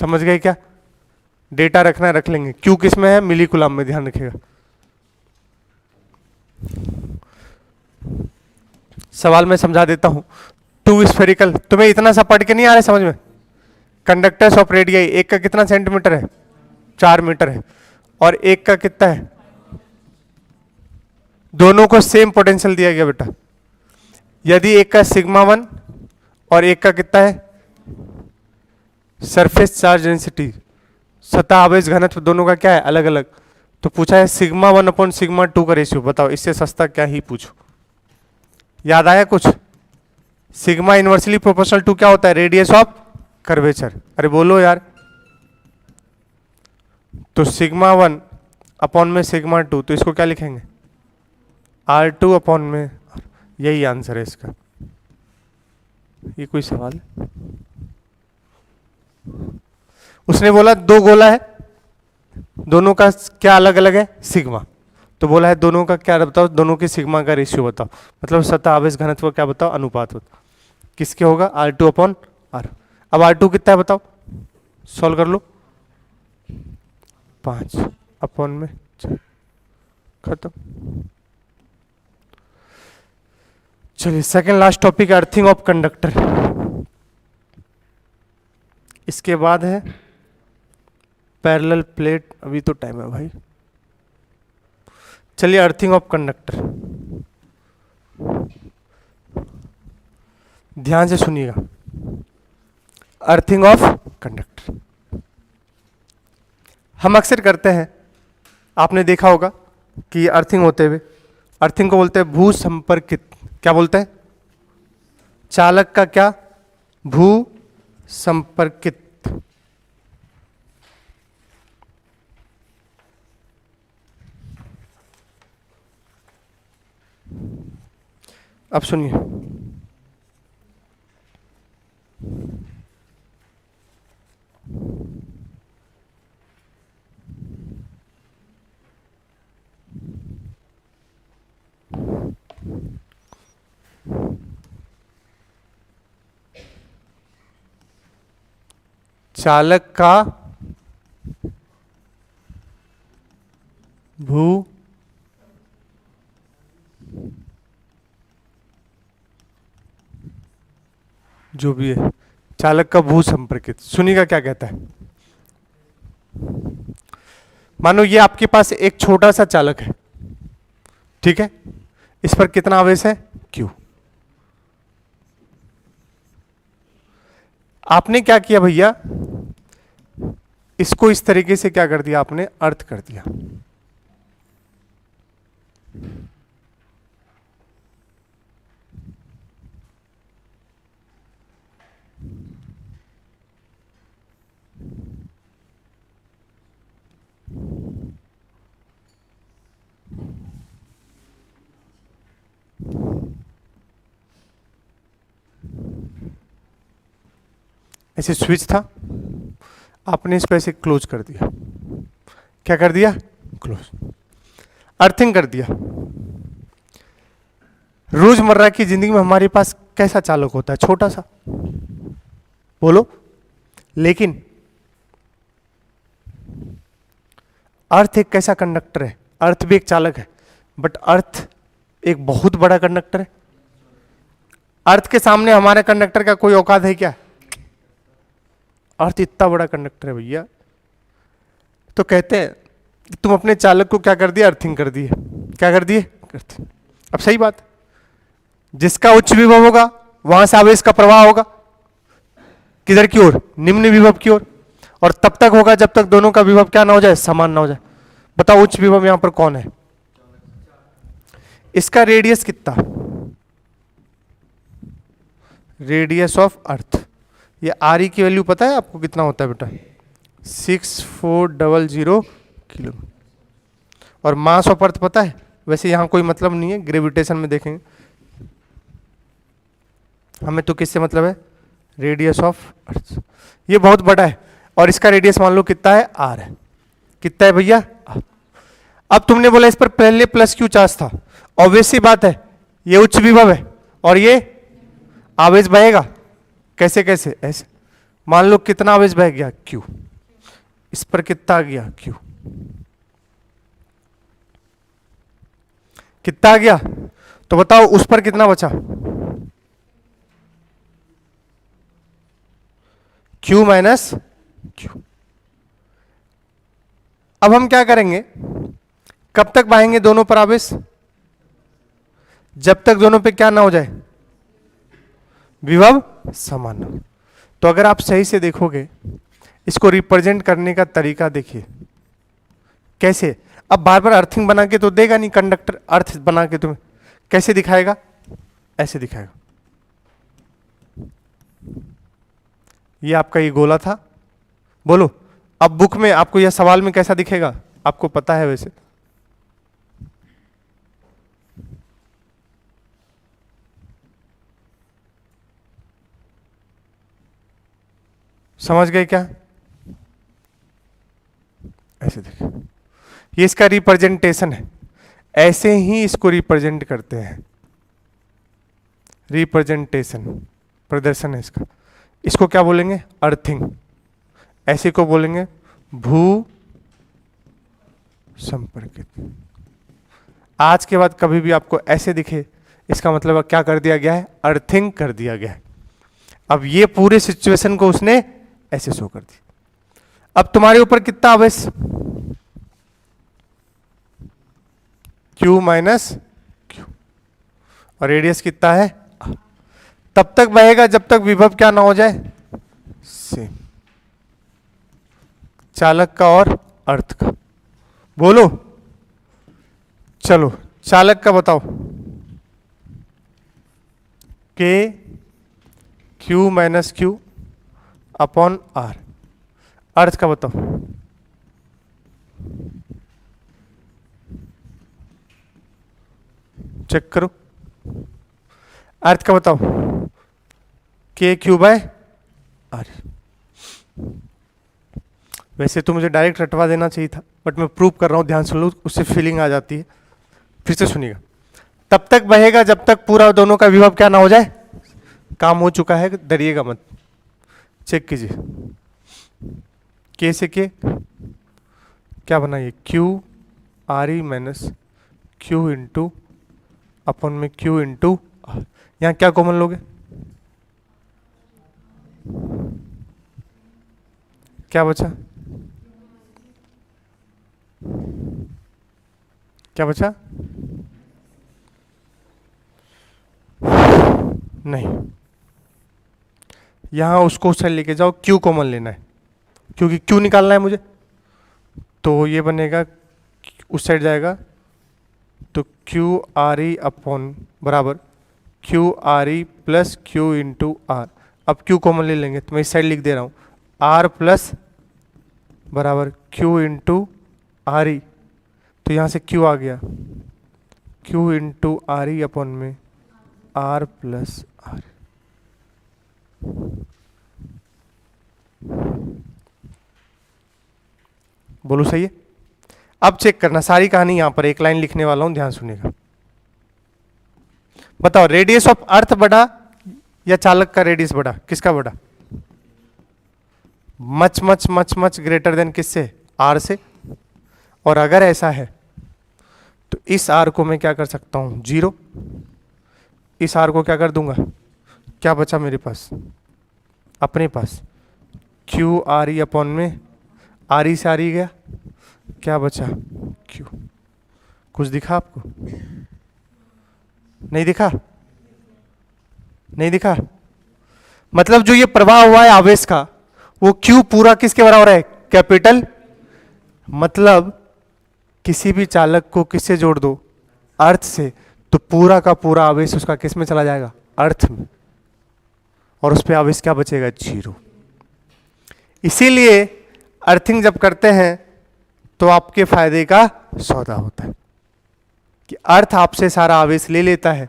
समझ गए क्या? डेटा रखना है रख लेंगे। Q किस में है? मिली कूलम में, ध्यान रखिएगा। सवाल मैं समझा देता हूं। टू स्फेरिकल, तुम्हें इतना सा पढ़ के नहीं आ रहा है समझ में? कंडक्टर्स ऑफ रेडियाई, एक का कितना सेंटीमीटर है? 4 मीटर है, और एक का कितना है? दोनों को सेम पोटेंशियल दिया गया बेटा। यदि एक का सिग्मा 1 और एक का कितना है? सरफेस चार्ज डेंसिटी, सतह आवेश घनत्व, दोनों का क्या है? अलग अलग। तो पूछा है सिग्मा 1 अपॉन सिग्मा 2 का रेशियो बताओ, इससे सस्ता क्या ही पूछो। याद आया कुछ? सिग्मा इनवर्सली प्रोपोर्शनल टू क्या होता है? Radius of curvature. अरे बोलो यार। तो सिग्मा 1 अपॉन में सिग्मा 2, तो इसको क्या लिखेंगे? R2 अपॉन में, यही आंसर है इसका। ये कोई सवाल है? उसने बोला दो गोला है, दोनों का क्या अलग अलग है? सिग्मा। तो बोला है दोनों का क्या बताओ? दोनों के सिग्मा का रेशियो बताओ, मतलब सतह आवेश घनत्व क्या बताओ? अनुपात बताओ। किसके होगा? R2 upon R। अब R2 कितना है बताओ? सॉल्व कर लो। 5 अपॉन में 4, खत्म। चलिए second last topic, earthing of conductor. इसके बाद है पैरेलल प्लेट। अभी तो टाइम है भाई। चलिए अर्थिंग ऑफ कंडक्टर, ध्यान से सुनिएगा। अर्थिंग ऑफ कंडक्टर हम अक्सर करते हैं, आपने देखा होगा कि अर्थिंग होते हुए, अर्थिंग को बोलते हैं भू संपर्कित। क्या बोलते हैं? चालक का क्या? भू संपर्कित। अब सुनिए, चालक का भू जो भी है, चालक का भू संपर्कित। सुनिएगा क्या कहता है। मानो ये आपके पास एक छोटा सा चालक है, ठीक है? इस पर कितना आवेश है? Q। आपने क्या किया भैया? इसको इस तरीके से क्या कर दिया आपने? अर्थ कर दिया। ऐसे स्विच था, आपने इस पे ऐसे क्लोज कर दिया। क्या कर दिया? क्लोज। अर्थिंग कर दिया। रोजमर्रा की जिंदगी में हमारे पास कैसा चालक होता है? छोटा सा, बोलो। लेकिन अर्थ एक कैसा कंडक्टर है, अर्थ भी एक चालक है, बट अर्थ एक बहुत बड़ा कंडक्टर है। अर्थ के सामने हमारे कंडक्टर का कोई औकात है क्या? अर्थ इतना बड़ा कंडक्टर है भैया। तो कहते हैं कि तुम अपने चालक को क्या कर दिया, अर्थिंग कर दिए। क्या कर दिए? अर्थिंग। अब सही बात, जिसका उच्च विभव होगा वहां से आवेश का प्रवाह होगा किधर की ओर? निम्न विभव की ओर। और तब तक होगा जब तक दोनों का विभव क्या ना हो जाए, समान ना हो जाए। बताओ उच्च विभव यहां पर कौन है? इसका रेडियस कितना? Radius of earth. ये आर ई की वैल्यू पता है आपको कितना होता है बेटा? 6400 किलो। और मास ऑफ अर्थ पता है? वैसे यहां कोई मतलब नहीं है, ग्रेविटेशन में देखेंगे। हमें तो किससे मतलब है? Radius of earth. ये बहुत बड़ा है और इसका रेडियस मान लो कितना है? आर है। कितना है भैया? आर। अब तुमने बोला इस पर पहले प्लस क्यू चार्ज था, ऑब्वियस सी बात है ये उच्च विभव है और ये आवेश बहेगा। कैसे कैसे? ऐसे। मान लो कितना आवेश बह गया? क्यू। इस पर कितना आ गया? क्यू। कितना आ गया? तो बताओ उस पर कितना बचा? Q minus Q. अब हम क्या करेंगे? कब तक बहेंगे दोनों पर आवेश? जब तक दोनों पे क्या ना हो जाए? विभव समान हो। तो अगर आप सही से देखोगे इसको रिप्रेजेंट करने का तरीका देखिए कैसे। अब बार बार अर्थिंग बना के तो देगा नहीं कंडक्टर, अर्थ बना के तुम्हें कैसे दिखाएगा? ऐसे दिखाएगा। ये आपका ये गोला था, बोलो अब बुक में आपको यह सवाल में कैसा दिखेगा? आपको पता है वैसे। समझ गए क्या? ऐसे देखिए, ये इसका रिप्रेजेंटेशन है। ऐसे ही इसको रिप्रेजेंट करते हैं। रिप्रेजेंटेशन, प्रदर्शन है इसका। इसको क्या बोलेंगे? अर्थिंग। ऐसे को बोलेंगे भू संपर्कित। आज के बाद कभी भी आपको ऐसे दिखे इसका मतलब क्या कर दिया गया है? अर्थिंग कर दिया गया है। अब ये पूरे सिचुएशन को उसने ऐसे शो कर दी। अब तुम्हारे ऊपर कितना आवेश? Q minus Q. और रेडियस कितना है? तब तक बहेगा जब तक विभव क्या ना हो जाए? सेम। चालक का और अर्थ का। बोलो चलो चालक का बताओ। K Q minus Q upon R. Earth का बताओ। चेक करो। अर्थ का बताओ। K Q by R. वैसे तो मुझे डायरेक्ट रटवा देना चाहिए था, बट मैं प्रूव कर रहा हूं, ध्यान सुन लो, उससे फीलिंग आ जाती है। फिर से सुनिएगा। तब तक बहेगा जब तक पूरा दोनों का विभव क्या ना हो जाए? काम हो चुका है, डरिएगा मत। चेक कीजिए। के से के क्या बना? ये Q R E minus Q into अपन में क्यू इंटू आर। यहां क्या कॉमन लोगे? क्या बचा? क्या बचा? नहीं, यहां उसको उस साइड लेके जाओ, क्यू कॉमन लेना है क्योंकि क्यू निकालना है मुझे। तो ये बनेगा, उस साइड जाएगा तो क्यू आर ई अपॉन बराबर q R e plus q into R. अब क्यू कॉमन ले लेंगे तो मैं इस साइड लिख दे रहा हूं आर प्लस बराबर क्यू इंटू आर ई। तो यहां से क्यू आ गया, Q into are e upon में आर प्लस आर। बोलो सही है? अब चेक करना, सारी कहानी यहां पर एक लाइन लिखने वाला हूं, ध्यान सुनिएगा। बताओ रेडियस ऑफ अर्थ बढ़ा या चालक का रेडियस बढ़ा? किसका बढ़ा? Much much much much greater than किससे? आर से। और अगर ऐसा है तो इस आर को मैं क्या कर सकता हूं, 0, इस आर को क्या कर दूंगा, क्या बचा मेरे पास, अपने पास क्यू आर ई अपॉन में आर ई से आर ई गया, क्या बचा क्यू। कुछ दिखा आपको, नहीं दिखा, नहीं दिखा। मतलब जो ये प्रवाह हुआ है आवेश का, वो क्यू पूरा किसके बराबर है, कैपिटल। मतलब किसी भी चालक को किससे जोड़ दो, अर्थ से, तो पूरा का पूरा आवेश उसका किस में चला जाएगा, अर्थ में, और उस पर आवेश क्या बचेगा, 0। इसीलिए अर्थिंग जब करते हैं तो आपके फायदे का सौदा होता है कि अर्थ आपसे सारा आवेश ले लेता है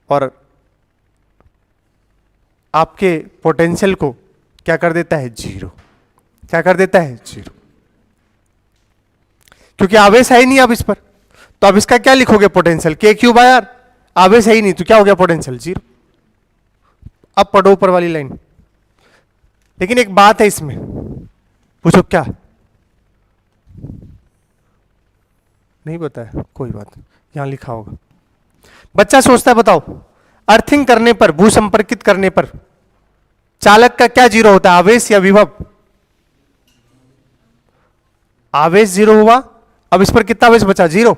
और आपके पोटेंशियल को क्या कर देता है, 0। क्या कर देता है, 0। क्योंकि आवेश है ही नहीं अब इस पर, तो अब इसका क्या लिखोगे, पोटेंशियल के क्यू बाय आर। आवेश है ही नहीं तो क्या हो गया, पोटेंशियल 0। अब पढ़ो ऊपर वाली लाइन। लेकिन एक बात है इसमें, पूछो क्या, नहीं बताया, कोई बात नहीं, यहां लिखा होगा। बच्चा सोचता है, बताओ अर्थिंग करने पर, भू संपर्कित करने पर चालक का क्या 0 होता है, आवेश या विभव। आवेश 0 हुआ, अब इस पर कितना आवेश बचा, 0,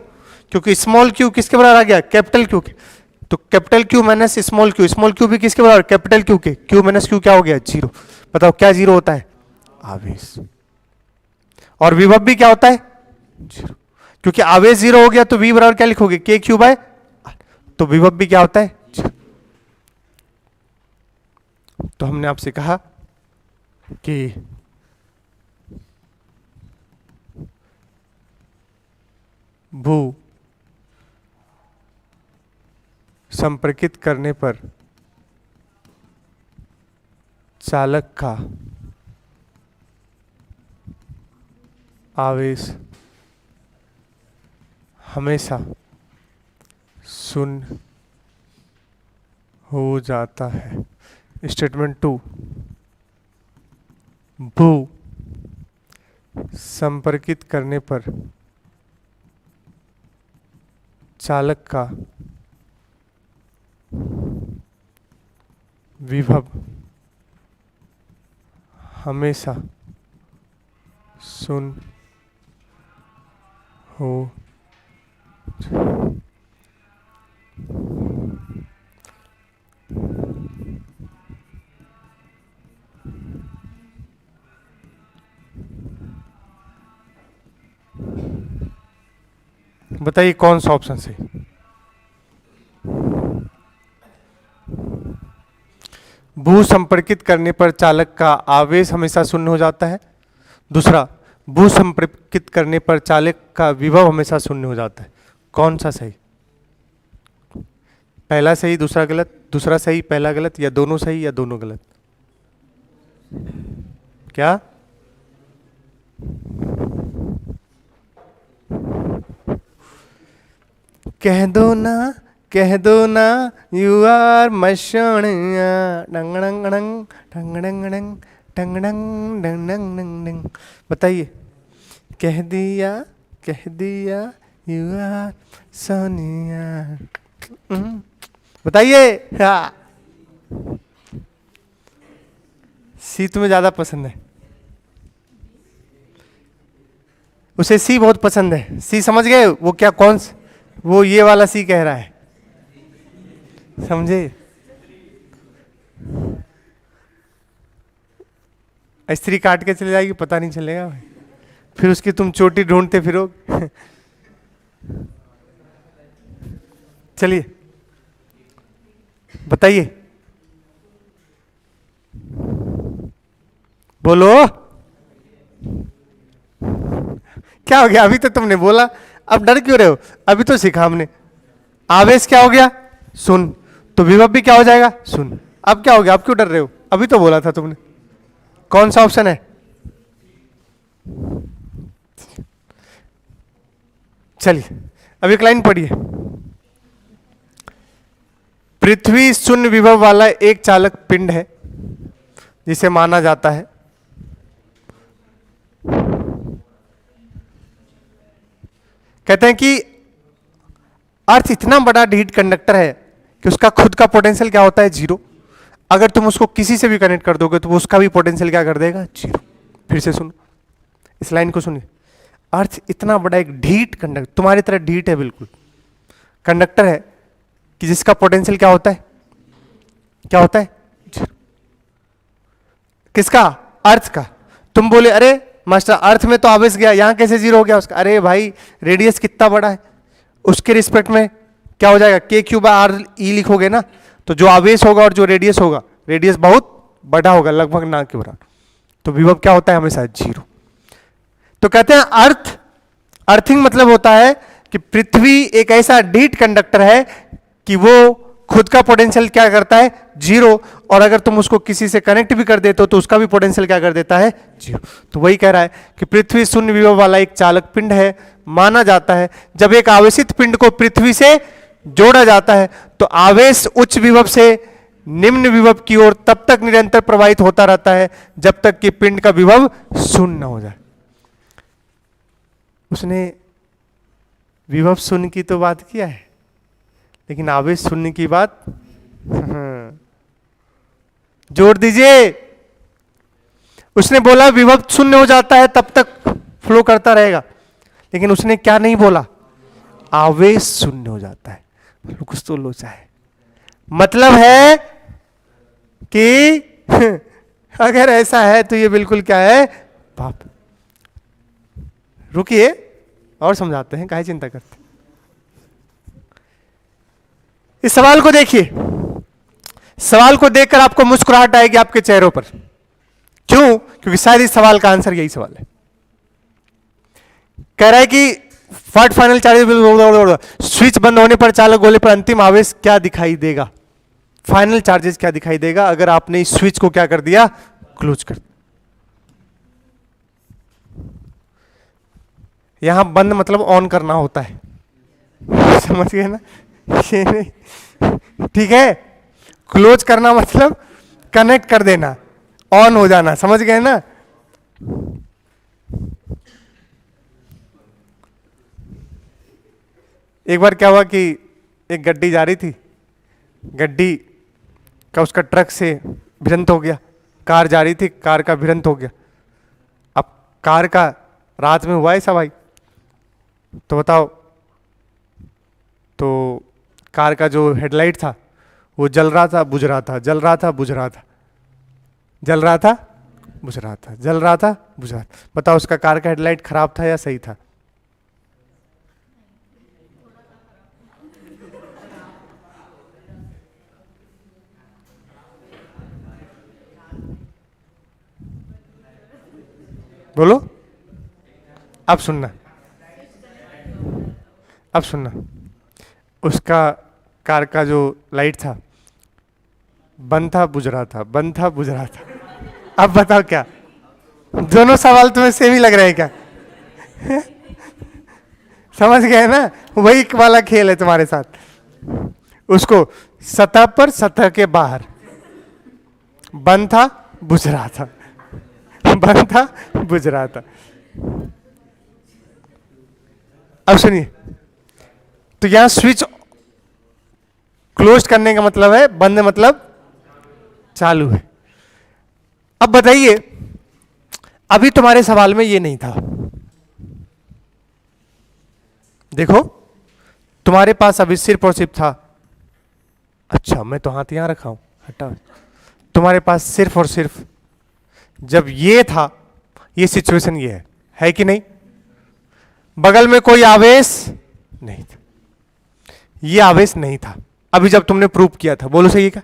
क्योंकि स्मॉल क्यू किसके बराबर आ गया, कैपिटल क्यू के। तो capital Q minus small Q, small Q भी किसके बराबर, कैपिटल क्यू के। क्यू माइनस क्यू क्या हो गया, 0। बताओ क्या 0 होता है, आवेश। और विभव भी क्या होता है, 0। क्योंकि आवेश 0 हो गया तो वी बराबर क्या लिखोगे, के क्यू बाय, तो विभव भी क्या होता है, 0। तो हमने आपसे कहा कि भू संपर्कित करने पर चालक का आवेश हमेशा शून्य हो जाता है। स्टेटमेंट 2, भू संपर्कित करने पर चालक का विभव हमेशा शून्य हो। बताइए कौन सा ऑप्शन सही। भू संपर्कित करने पर चालक का आवेश हमेशा शून्य हो जाता है। दूसरा, भू संपर्कित करने पर चालक का विभव हमेशा शून्य हो जाता है। कौन सा सही? पहला सही दूसरा गलत, दूसरा सही पहला गलत, या दोनों सही या दोनों गलत? क्या? कह दो ना यू आर मशोनिया डंग डंग डंग डंग डंग डंग डंग डंग डंग डंग डंग डंग। बताइए, कह दिया यू आर सोनिया। बताइए। हाँ, सी तुम्हें ज्यादा पसंद है, उसे सी बहुत पसंद है। सी समझ गए वो क्या, कौन सा? वो ये वाला सी कह रहा है, समझे? स्त्री काट के चले जाएगी, पता नहीं चलेगा भाई, फिर उसकी तुम चोटी ढूंढते फिरो। चलिए बताइए, बोलो क्या हो गया? अभी तो तुमने बोला, अब डर क्यों रहे हो? अभी तो सीखा हमने। आवेश क्या हो गया? शून्य। तो विभव भी क्या हो जाएगा? शून्य। अब क्या हो गया? अब क्यों डर रहे हो? अभी तो बोला था तुमने। कौन सा ऑप्शन है? चलिए अब एक लाइन पढ़िए। पृथ्वी शून्य विभव वाला एक चालक पिंड है जिसे माना जाता है कहते हैं कि अर्थ इतना बड़ा हीट कंडक्टर है कि उसका खुद का पोटेंशियल क्या होता है, जीरो। अगर तुम उसको किसी से भी कनेक्ट कर दोगे तो वो उसका भी पोटेंशियल क्या कर देगा, जीरो। फिर से सुनो, इस लाइन को सुनिए। अर्थ इतना बड़ा एक ढीठ कंडक्टर, तुम्हारी तरह ढीठ है बिल्कुल, कंडक्टर है कि जिसका पोटेंशियल क्या होता है, क्या होता है, जीरो। किसका, अर्थ का। तुम बोले अरे मास्टर अर्थ में तो आवेश गया, यहां कैसे जीरो हो गया उसका? अरे भाई रेडियस कितना बड़ा है, उसके रिस्पेक्ट में क्या हो जाएगा, के क्यू बाय आर ई लिखोगे ना, तो जो आवेश होगा और जो रेडियस होगा, रेडियस बहुत बड़ा होगा, लगभग ना के बराबर, तो विभव क्या होता है, हमेशा जीरो। तो कहते हैं अर्थिंग मतलब होता है कि पृथ्वी एक ऐसा ढीठ कंडक्टर है कि वो खुद का पोटेंशियल क्या करता है, जीरो, और अगर तुम उसको किसी से कनेक्ट भी कर देते हो तो उसका भी पोटेंशियल क्या कर देता है, जीरो। तो वही कह रहा है कि पृथ्वी शून्य विभव वाला एक चालक पिंड है। माना जाता है जब एक आवेशित पिंड को पृथ्वी से जोड़ा जाता है तो आवेश उच्च विभव से निम्न विभव की ओर तब तक निरंतर प्रवाहित होता रहता है जब तक कि पिंड का विभव शून्य न हो जाए। उसने विभव शून्य की तो बात किया है, लेकिन आवेश शून्य की बात जोड़ दीजिए। उसने बोला विभव शून्य हो जाता है तब तक फ्लो करता रहेगा, लेकिन उसने क्या नहीं बोला, आवेश शून्य हो जाता है। कुछ तो लोचा है, मतलब है कि अगर ऐसा है तो ये बिल्कुल क्या है, पाप। रुकिए और समझाते हैं, काहे चिंता करते। इस सवाल को देखिए, सवाल को देखकर आपको मुस्कुराहट आएगी आपके चेहरों पर। क्यों? क्योंकि शायद इस सवाल का आंसर यही सवाल है। कह रहा है कि फट फाइनल चार्जेस, स्विच बंद होने पर चालक गोले पर अंतिम आवेश क्या दिखाई देगा, फाइनल चार्जेस क्या दिखाई देगा अगर आपने इस स्विच को क्या कर दिया, क्लोज कर दिया। यहां बंद मतलब ऑन करना होता है, समझ गए ना, ये नहीं, ठीक है। क्लोज करना मतलब कनेक्ट कर देना, ऑन हो जाना, समझ गए ना। एक बार क्या हुआ कि एक गड्डी जा रही थी, गड्डी का उसका ट्रक से भिड़ंत हो गया, कार जा रही थी, कार का भिड़ंत हो गया। अब कार का रात में हुआ ऐसा भाई, तो बताओ, तो कार का जो हेडलाइट था वो जल रहा था, बुझ रहा था, जल रहा था, बुझ रहा था, जल रहा था, बुझ रहा था, जल रहा था, बुझ रहा था। बताओ उसका कार का हेडलाइट खराब था या सही था? बोलो, अब सुनना, अब सुनना। उसका कार का जो लाइट था बंद था, बुझ रहा था, बंद था, बुझ रहा था। अब बताओ क्या, दोनों सवाल तुम्हें सेम ही लग रहे हैं क्या? समझ गए ना, वही वाला खेल है तुम्हारे साथ। उसको सतह पर, सतह के बाहर, बंद था, बुझ रहा था, बंद था, बुझ रहा था। अब सुनिए, तो यहां स्विच क्लोज करने का मतलब है बंद मतलब चालू है। अब बताइए, अभी तुम्हारे सवाल में ये नहीं था। देखो, तुम्हारे पास अभी सिर्फ और सिर्फ था, अच्छा मैं तो हाथ यहां रखा हूं, हटा। तुम्हारे पास सिर्फ और सिर्फ जब ये था, ये सिचुएशन ये है कि नहीं? बगल में कोई आवेश नहीं था, ये आवेश नहीं था अभी जब तुमने प्रूव किया था, बोलो सही है क्या?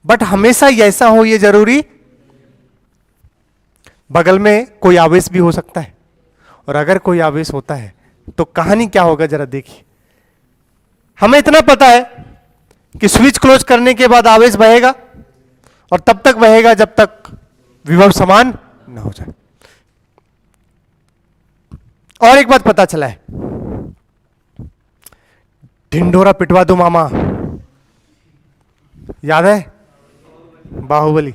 बट हमेशा ऐसा हो ये जरूरी, बगल में कोई आवेश भी हो सकता है, और अगर कोई आवेश होता है तो कहानी क्या होगा जरा देखिए। हमें इतना पता है कि स्विच क्लोज करने के बाद आवेश बहेगा, और तब तक बहेगा जब तक विभव समान ना हो जाए। और एक बात पता चला है, ढिंढोरा पिटवा दो मामा, याद है बाहुबली?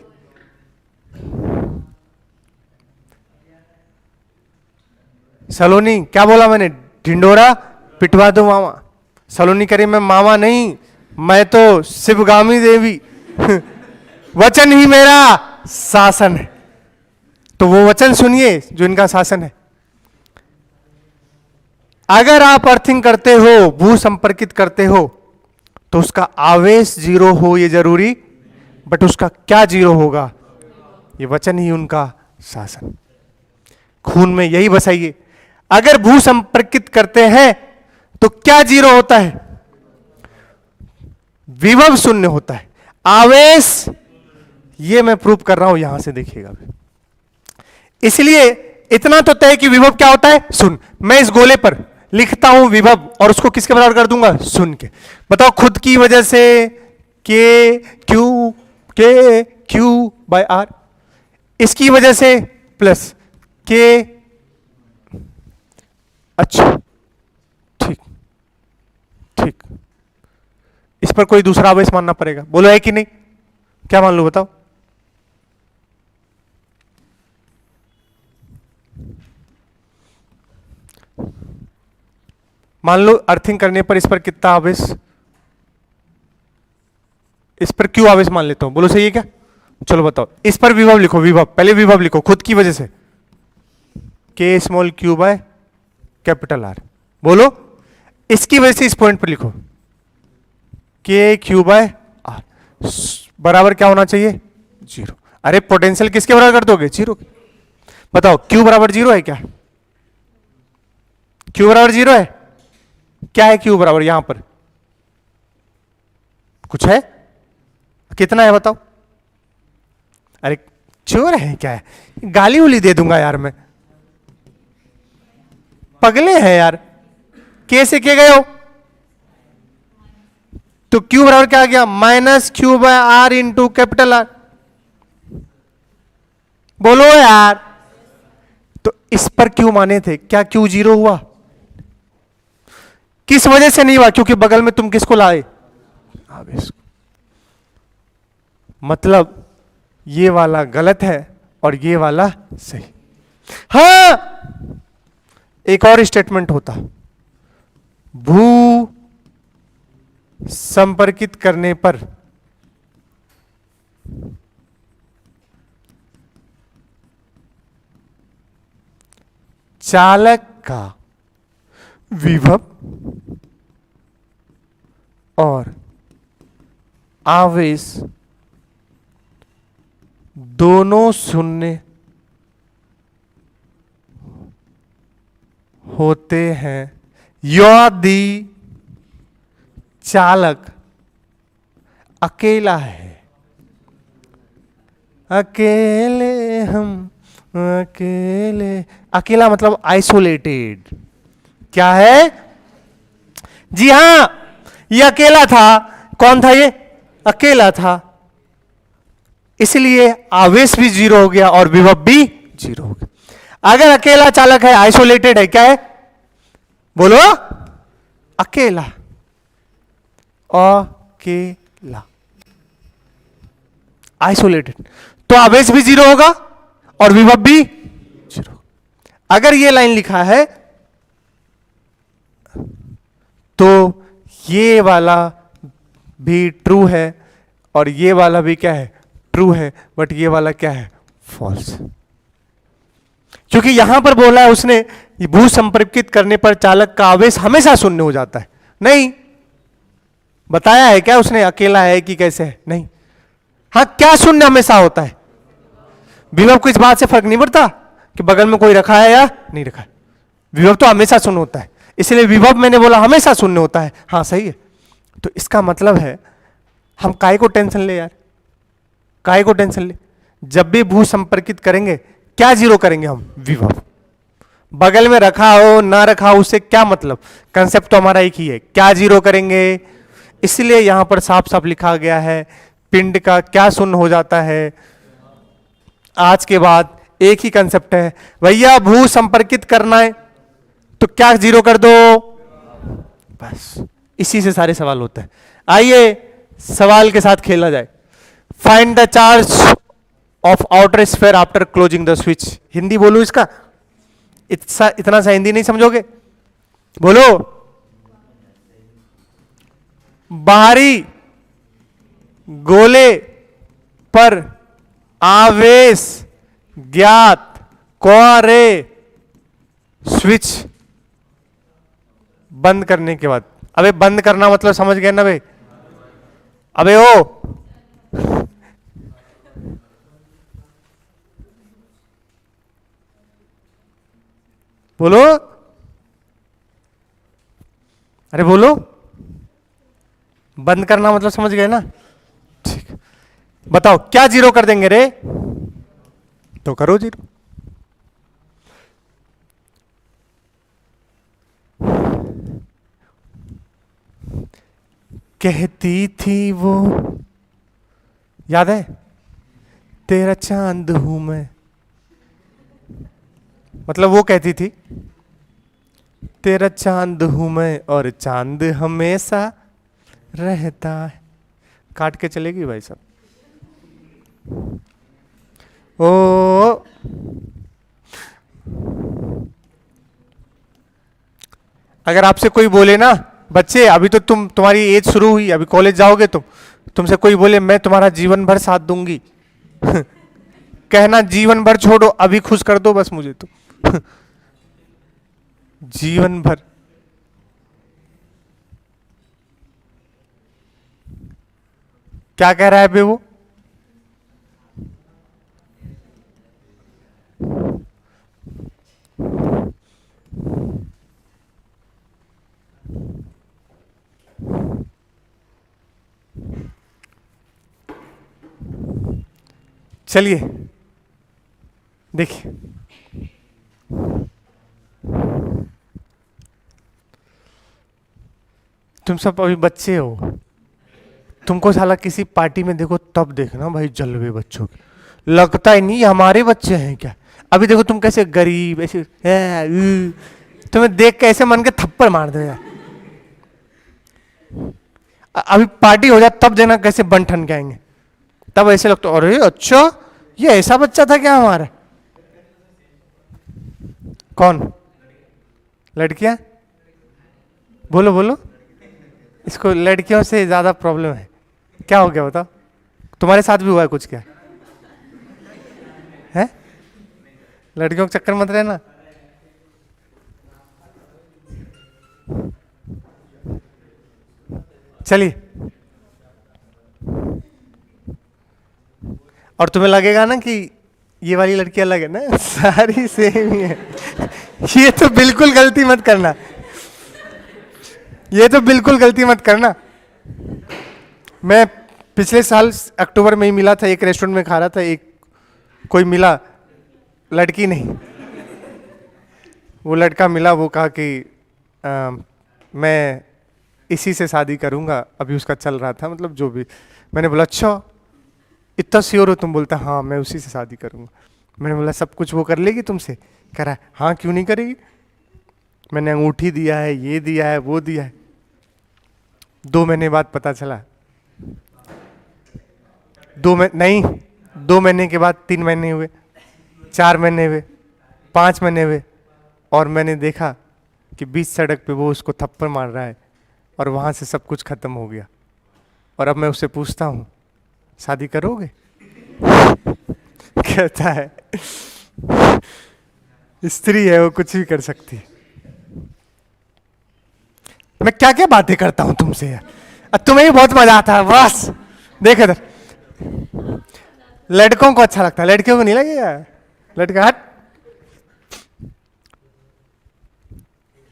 सलोनी, क्या बोला मैंने? ढिंडोरा पिटवा दो मामा। सलोनी करे मैं मामा नहीं, मैं तो शिवगामी देवी वचन ही मेरा शासन है। तो वो वचन सुनिए जो इनका शासन है। अगर आप अर्थिंग करते हो, भू संपर्कित करते हो, तो उसका आवेश जीरो हो ये जरूरी, बट उसका क्या जीरो होगा? ये वचन ही उनका शासन। खून में यही बसाइए। अगर भू संपर्कित करते हैं तो क्या जीरो होता है? विभव शून्य होता है। आवेश, ये मैं प्रूव कर रहा हूं, यहां से देखिएगा। इसलिए इतना तो तय कि विभव क्या होता है? शून्य। मैं इस गोले पर लिखता हूं विभव और उसको किसके बराबर कर दूंगा? शून्य के। बताओ, खुद की वजह से के क्यू बाय आर, इसकी वजह से प्लस के। अच्छा, ठीक ठीक। इस पर कोई दूसरा आवेश मानना पड़ेगा, बोलो है कि नहीं? क्या मान लो बताओ? मान लो अर्थिंग करने पर इस पर कितना आवेश, इस पर क्यों आवेश मान लेता हूं, बोलो सही है क्या? चलो बताओ, इस पर विभव लिखो, विभव पहले विभव लिखो खुद की वजह से, k small q by capital R. बोलो, इसकी वजह से इस पॉइंट पर लिखो के क्यू बाय आर बराबर क्या होना चाहिए? जीरो। अरे पोटेंशियल किसके बराबर कर दोगे? जीरो। बताओ क्यू बराबर जीरो है क्या? क्यू बराबर जीरो है क्या? है क्यू बराबर यहां पर कुछ है? कितना है बताओ? अरे चोर है क्या है? गाली उली दे दूंगा यार मैं। पगले हैं यार। के से के गए हो तो क्यू बराबर क्या आ गया? Minus Q by R into capital R. बोलो यार। तो इस पर क्यू माने थे, क्या क्यू जीरो हुआ? किस वजह से नहीं हुआ? क्योंकि बगल में तुम किसको लाए? आवेश। मतलब ये वाला गलत है और ये वाला सही। हां, एक और स्टेटमेंट होता, भू संपर्कित करने पर चालक का विभव और आवेश दोनों शून्य होते हैं यदि चालक अकेला है। अकेले हम अकेले, अकेला मतलब आइसोलेटेड। क्या है? जी हां, ये अकेला था। कौन था ये? अकेला था। इसलिए आवेश भी जीरो हो गया और विभव भी जीरो हो गया। अगर अकेला चालक है, आइसोलेटेड है, क्या है? बोलो, अकेला। अकेला, आइसोलेटेड, तो आवेश भी जीरो होगा और विभव भी जीरो। अगर ये लाइन लिखा है तो ये वाला भी ट्रू है और ये वाला भी क्या है? ट्रू है, बट ये वाला क्या है? फॉल्स। क्योंकि यहां पर बोला है उसने भू संपर्कित करने पर चालक का आवेश हमेशा शून्य हो जाता है। नहीं बताया है क्या उसने? अकेला है कि कैसे है? नहीं। हाँ, क्या शून्य हमेशा होता है? विभव को इस बात से फर्क नहीं पड़ता कि बगल में कोई रखा है या नहीं रखा है। विभव तो हमेशा शून्य होता है। इसलिए विभव मैंने बोला हमेशा शून्य होता है। हाँ सही है। तो इसका मतलब है हम काय को टेंशन ले यार? काय को टेंशन ले? जब भी भू संपर्कित करेंगे क्या जीरो करेंगे हम? विभव। बगल में रखा हो ना रखा हो उससे क्या मतलब? कंसेप्ट तो हमारा एक ही है, क्या जीरो करेंगे। इसलिए यहां पर साफ साफ लिखा गया है पिंड का क्या शून्य हो जाता है। आज के बाद एक ही कंसेप्ट है भैया, भू संपर्कित करना है तो क्या जीरो कर दो, बस। इसी से सारे सवाल होते हैं। आइए सवाल के साथ खेला जाए। Find the charge of outer sphere after closing the switch. Hindi बोलूं इसका? इतना सा हिंदी नहीं समझोगे? बोलो। बाहरी गोले पर आवेश ज्ञात क्वारे स्विच बंद करने के बाद। अबे बंद करना मतलब समझ गए ना भाई? अबे ओ बोलो, अरे बोलो। बंद करना मतलब समझ गए ना? ठीक, बताओ क्या जीरो कर देंगे रे? तो करो जीरो। कहती थी वो, याद है? तेरा चांद हूं मैं, मतलब वो कहती थी तेरा चांद हूं मैं और चांद हमेशा रहता है। काट के चलेगी भाई साहब। ओ अगर आपसे कोई बोले ना, बच्चे अभी तो तुम्हारी एज शुरू हुई, अभी कॉलेज जाओगे तुमसे कोई बोले मैं तुम्हारा जीवन भर साथ दूंगी कहना जीवन भर छोड़ो, अभी खुश कर दो बस मुझे तो जीवन भर। क्या कह रहा है बे वो? चलिए देखिए, तुम सब अभी बच्चे हो, तुमको साला किसी पार्टी में देखो तब देखना भाई जलवे बच्चों के, लगता ही नहीं ये हमारे बच्चे हैं क्या। अभी देखो तुम कैसे गरीब ऐसे तुम्हें देख के ऐसे मन के थप्पड़ मार दो यार। अभी पार्टी हो जाए तब देना कैसे बन ठन के आएंगे, तब ऐसे लगता अरे अच्छा ये ऐसा बच्चा था क्या हमारा। कौन? लड़कियां? बोलो बोलो, इसको लड़कियों से ज्यादा प्रॉब्लम है। क्या हो गया बताओ? तुम्हारे साथ भी हुआ है कुछ क्या? है? लड़कियों के चक्कर मत रहना। चलिए, और तुम्हें लगेगा ना कि ये वाली लड़की अलग है ना, सारी सेम ही है ये तो बिल्कुल गलती मत करना, ये तो बिल्कुल गलती मत करना। मैं पिछले साल अक्टूबर में ही मिला था, एक रेस्टोरेंट में खा रहा था, एक कोई मिला, लड़की नहीं, वो लड़का मिला, वो कहा कि मैं इसी से शादी करूंगा, अभी उसका चल रहा था, मतलब जो भी। मैंने बोला अच्छा इतना श्योर हो तुम? बोलता हाँ मैं उसी से शादी करूंगा। मैंने बोला सब कुछ वो कर लेगी तुमसे? कह रहा है हाँ क्यों नहीं करेगी, मैंने अंगूठी दिया है, ये दिया है, वो दिया है। 2 महीने बाद पता चला, 2 महीने के बाद 3 महीने हुए, 4 महीने हुए, 5 महीने हुए, और मैंने देखा कि बीच सड़क पे वो उसको थप्पड़ मार रहा है, और वहां से सब कुछ खत्म हो गया। और अब मैं उससे पूछता हूं शादी करोगे कहता है स्त्री है वो कुछ भी कर सकती है। मैं क्या क्या बातें करता हूं तुमसे यार, तुम्हें भी बहुत मजा आता है। बस देख इधर, लड़कों को अच्छा लगता है, लड़कियों को नहीं लगेगा। लड़का हट,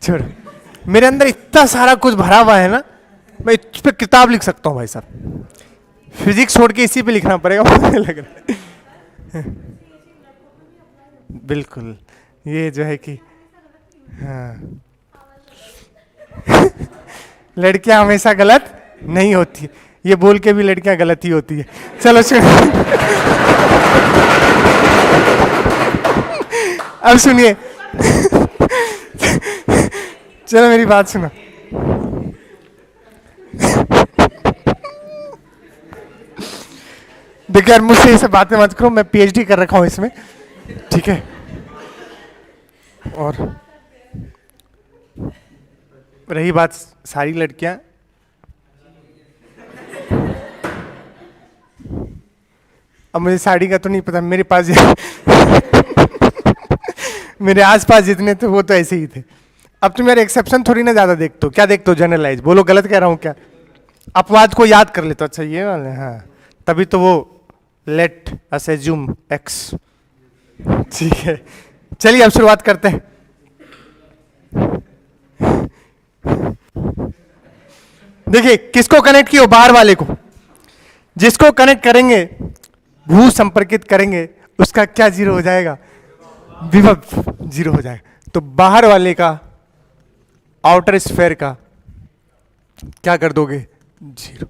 छोड़, मेरे अंदर इतना सारा कुछ भरा हुआ है ना, मैं इस पे किताब लिख सकता हूं भाई साहब। फिजिक्स छोड़ के इसी पे लिखना पड़ेगा मुझे लग रहा है बिल्कुल, ये जो है कि हाँ लड़कियां हमेशा गलत नहीं होती, ये बोल के भी लड़कियां गलत ही होती है। चलो अब सुनिए चलो मेरी बात सुनो। देखिए यार मुझसे ये सब बातें मत करो, मैं पीएचडी कर रखा हूं इसमें, ठीक है। और रही बात सारी लड़कियां, अब मुझे साड़ी का तो नहीं पता, मेरे पास मेरे आसपास जितने थे वो तो ऐसे ही थे। अब तुम यार एक्सेप्शन थोड़ी ना ज्यादा देखते हो, क्या देखते हो? जनरलाइज। बोलो गलत कह रहा हूं क्या? अपवाद को याद कर लेते हो। अच्छा ये वाले, हाँ, तभी तो वो लेट अस एज्यूम एक्स। ठीक है, चलिए अब शुरुआत करते हैं। देखिए किसको कनेक्ट किया? बाहर वाले को। जिसको कनेक्ट करेंगे, भू संपर्कित करेंगे, उसका क्या जीरो हो जाएगा? विभव जीरो हो जाएगा। तो बाहर वाले का, आउटर स्फेयर का क्या कर दोगे? जीरो।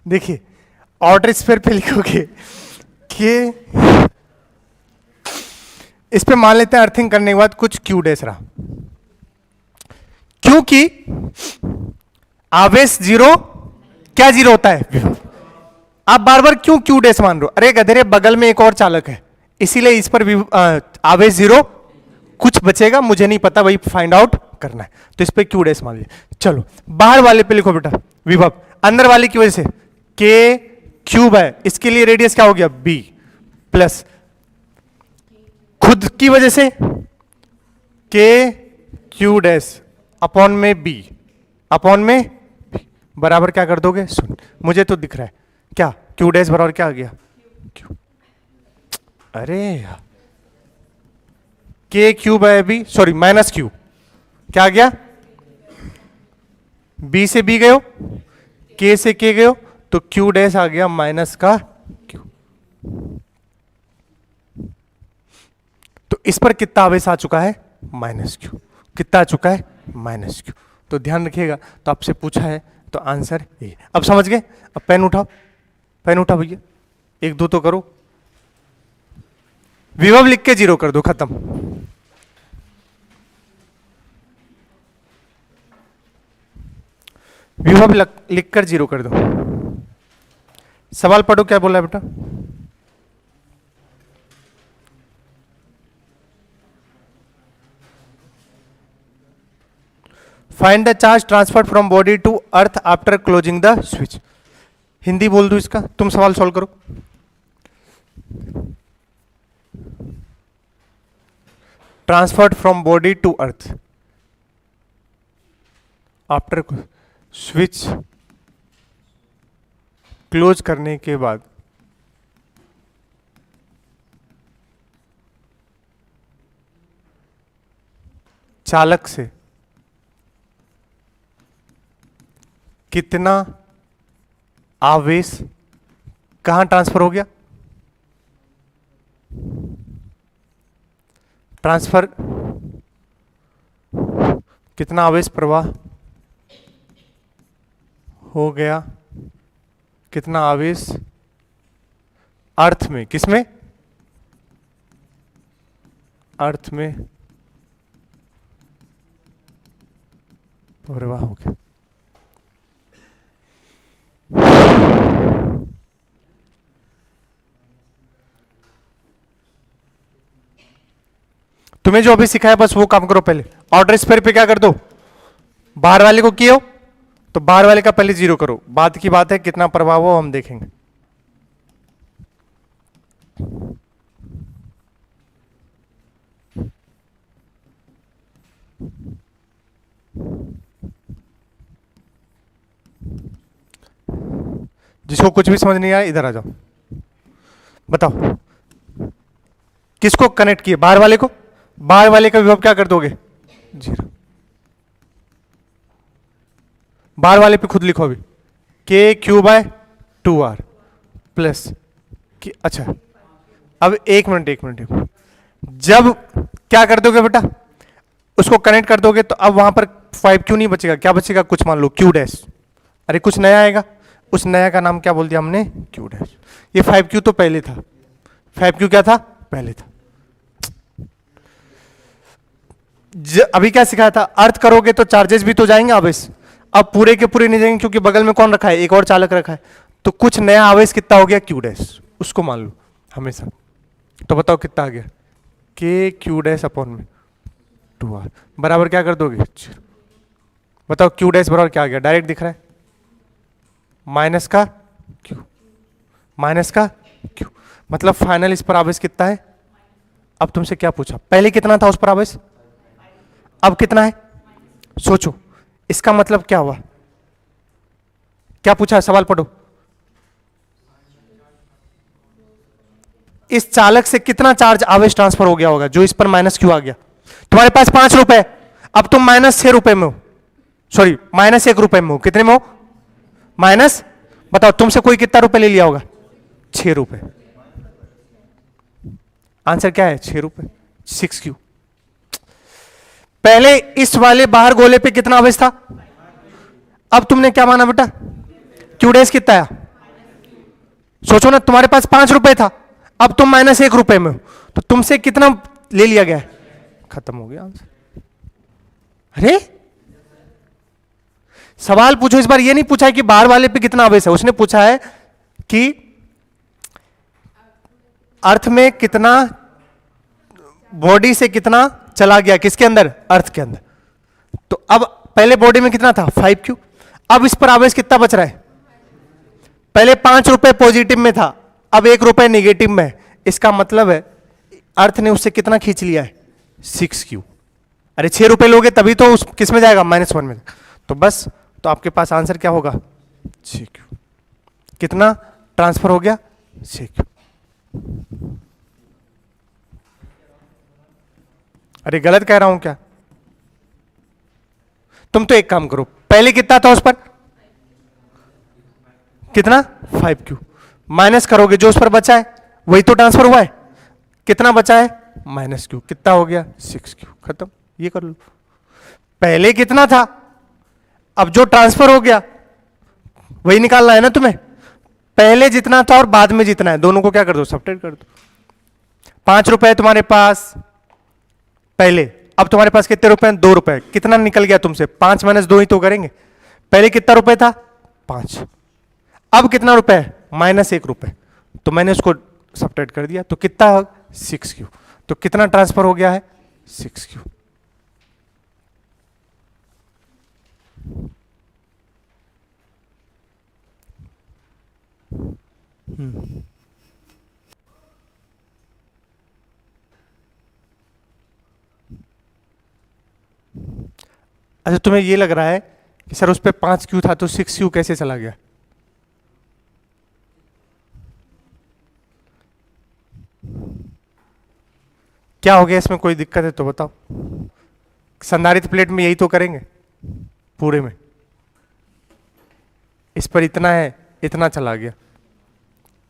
देखिए आउटर स्फेयर पे लिखोगे कि इस पे मान लेते हैं अर्थिंग करने के बाद कुछ क्यू डैश रहा, क्योंकि आवेश जीरो, क्या जीरो होता है? आप बार बार क्यों क्यू डैश मान रहे हो? अरे गधेरे, बगल में एक और चालक है, इसीलिए इस पर आवेश जीरो, कुछ बचेगा मुझे नहीं पता, वही फाइंड आउट करना है, तो इस पे क्यू डैश मान लिया। चलो बाहर वाले पे लिखो बेटा विभव, अंदर वाले की वजह से के क्यूब है, इसके लिए रेडियस क्या हो गया? बी प्लस खुद की वजह से के क्यू डैश अपॉन में बी, अपॉन में बी बराबर क्या कर दोगे? सुन, मुझे तो दिख रहा है क्या, क्यू डैश बराबर क्या आ गया? क्यू। अरे के क्यूब है बी, सॉरी माइनस क्यू, क्या आ गया? बी से बी गयो, के से के गयो, तो क्यू डैश आ गया माइनस का क्यू। तो इस पर कितना आवेश आ चुका है? Minus Q. कितना आ चुका है? Minus Q. तो ध्यान रखिएगा, तो आपसे पूछा है तो आंसर ये। अब समझ गए? अब पेन उठाओ, पेन उठाओ भैया, एक दो तो करो। विभव लिख के जीरो कर दो, खत्म। विभव लिख कर जीरो कर दो। सवाल पढ़ो, क्या बोला बेटा? Find the charge transferred from body to earth after closing the switch. Hindi बोल दो इसका, तुम सवाल सॉल्व करो। Transferred from body to earth after switch close करने के बाद चालक से कितना आवेश कहां ट्रांसफर हो गया? ट्रांसफर कितना आवेश प्रवाह हो गया, कितना आवेश अर्थ में, किसमें? अर्थ में प्रवाह हो गया। तुम्हें जो अभी सिखाया बस वो काम करो पहले। ऑर्डर स्फीयर पे क्या कर दो? बाहर वाले को किए हो तो बाहर वाले का पहले जीरो करो, बाद की बात है कितना प्रभाव हो हम देखेंगे। जिसको कुछ भी समझ नहीं आया इधर आ जाओ, बताओ किसको कनेक्ट किए? बाहर वाले को। बाहर वाले का विभव क्या कर दोगे? जीरो। बाहर वाले पे खुद लिखो अभी, के क्यू बाय 2r प्लस, अच्छा अब एक मिनट, जब क्या कर दोगे बेटा? उसको कनेक्ट कर दोगे तो अब वहां पर 5q नहीं बचेगा, क्या बचेगा? कुछ मान लो q डैश। अरे कुछ नया आएगा, उस नया का नाम क्या बोल दिया हमने? q dash. ये 5q तो पहले था, 5q क्या था? पहले था। अभी क्या सिखाया था? अर्थ करोगे तो चार्जेस भी तो जाएंगे आवेश, अब पूरे के पूरे नहीं जाएंगे क्योंकि बगल में कौन रखा है? एक और चालक रखा है, तो कुछ नया आवेश कितना हो गया? q डैश, उसको मान लो हमेशा। तो बताओ कितना आ गया? के क्यू डैश अपॉन में 2r बराबर क्या कर दोगे, बताओ क्यू डैश बराबर क्या आ गया, डायरेक्ट दिख रहा है, माइनस का क्यू, माइनस का क्यू, मतलब फाइनल इस पर आवेश कितना है। अब तुमसे क्या पूछा, पहले कितना था उस पर आवेश, अब कितना है, सोचो इसका मतलब क्या हुआ, क्या पूछा है, सवाल पढ़ो। इस चालक से कितना चार्ज आवेश ट्रांसफर हो गया होगा जो इस पर माइनस क्यू आ गया। तुम्हारे पास 5 रुपए, अब तुम -6 रुपए में हो, सॉरी -1 रुपए में हो, कितने में हो, माइनस, बताओ तुमसे कोई कितना रुपए ले लिया होगा, 6 रुपए। आंसर क्या है, 6 रुपए, 6Q। पहले इस वाले बाहर गोले पे कितना आवेश था, अब तुमने क्या माना बेटा, क्यू डैश कितना है, सोचो ना, तुम्हारे पास 5 रुपए था, अब तुम -1 रुपए में हो, तो तुमसे कितना ले लिया गया है, खत्म हो गया आंसर। अरे सवाल पूछो, इस बार ये नहीं पूछा है कि बाहर वाले पे कितना आवेश है, उसने पूछा है कि अर्थ में कितना, बॉडी से कितना चला गया, किसके अंदर, अर्थ के अंदर। तो अब पहले बॉडी में कितना था 5Q, अब इस पर आवेश कितना बच रहा है, पहले 5 रुपए पॉजिटिव में था, अब 1 रुपए निगेटिव में है, इसका मतलब है अर्थ ने उससे कितना खींच लिया है, 6Q। अरे 6 रुपए लोगे तभी तो उस किस में जाएगा, -1 में, तो बस, तो आपके पास आंसर क्या होगा, 6Q। कितना ट्रांसफर हो गया, 6Q। अरे गलत कह रहा हूं क्या, तुम तो एक काम करो, पहले कितना था उस पर, कितना 5Q, माइनस करोगे जो उस पर बचा है वही तो ट्रांसफर हुआ है, कितना बचा है, -Q, कितना हो गया, 6Q, खत्म। ये कर लो, पहले कितना था, अब जो ट्रांसफर हो गया वही निकालना है ना तुम्हें, पहले जितना था और बाद में जितना है दोनों को क्या कर दो, सब्ट्रैक्ट कर दो। 5 रुपए तुम्हारे पास पहले, अब तुम्हारे पास कितने रुपए हैं, 2 रुपए, कितना निकल गया तुमसे, 5 - 2 ही तो करेंगे, पहले कितना रुपए था 5, अब कितना रुपए है, -1 रुपए, तो मैंने उसको सब्ट्रैक्ट कर दिया, तो कितना 6Q, तो कितना ट्रांसफर हो गया है, 6Q। अच्छा तुम्हें ये लग रहा है कि सर उस पर 5Q था तो 6Q कैसे चला गया, क्या हो गया इसमें, कोई दिक्कत है तो बताओ। संधारित्र प्लेट में यही तो करेंगे पूरे में, इस पर इतना है, इतना चला गया,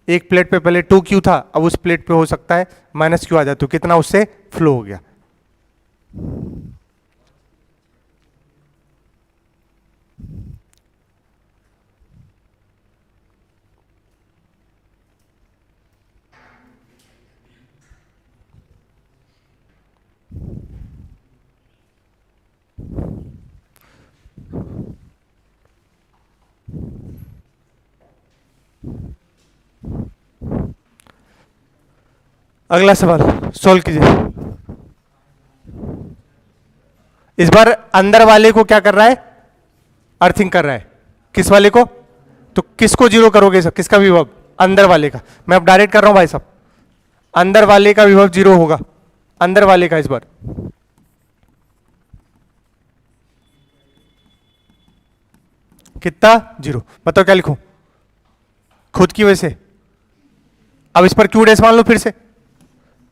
एक प्लेट पे पहले 2Q था, अब उस प्लेट पे हो सकता है -Q आ जाए, तो कितना उससे फ्लो हो गया। अगला सवाल सोल्व कीजिए। इस बार अंदर वाले को क्या कर रहा है, अर्थिंग कर रहा है, किस वाले को, तो किसको जीरो करोगे सर, किसका विभव, अंदर वाले का, मैं अब डायरेक्ट कर रहा हूं भाई साहब, अंदर वाले का विभव 0 होगा, अंदर वाले का इस बार, कितना 0, बताओ क्या लिखूं, खुद की वजह से। अब इस पर क्यू डैश मान लो फिर से,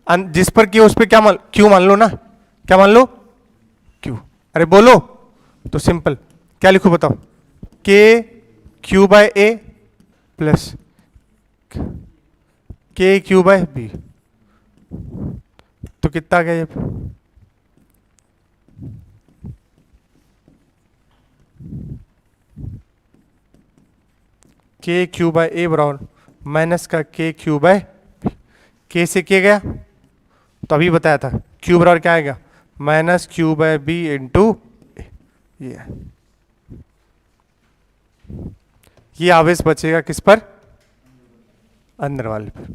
जिस पर क्यू उस पर क्या मान, क्यू मान लो ना, क्या मान लो, क्यू, अरे बोलो, तो सिंपल क्या लिखूं बताओ, के क्यू बाय ए प्लस के क्यू बाय बी, तो कितना आ गया ये, के क्यू बाय ए बराबर माइनस का के क्यू बाय बी, के से किया गया तो अभी बताया था, क्यू बराबर क्या आएगा, -Q बाय बी इंटू, ये आवेश बचेगा किस पर, अंदर वाले पर।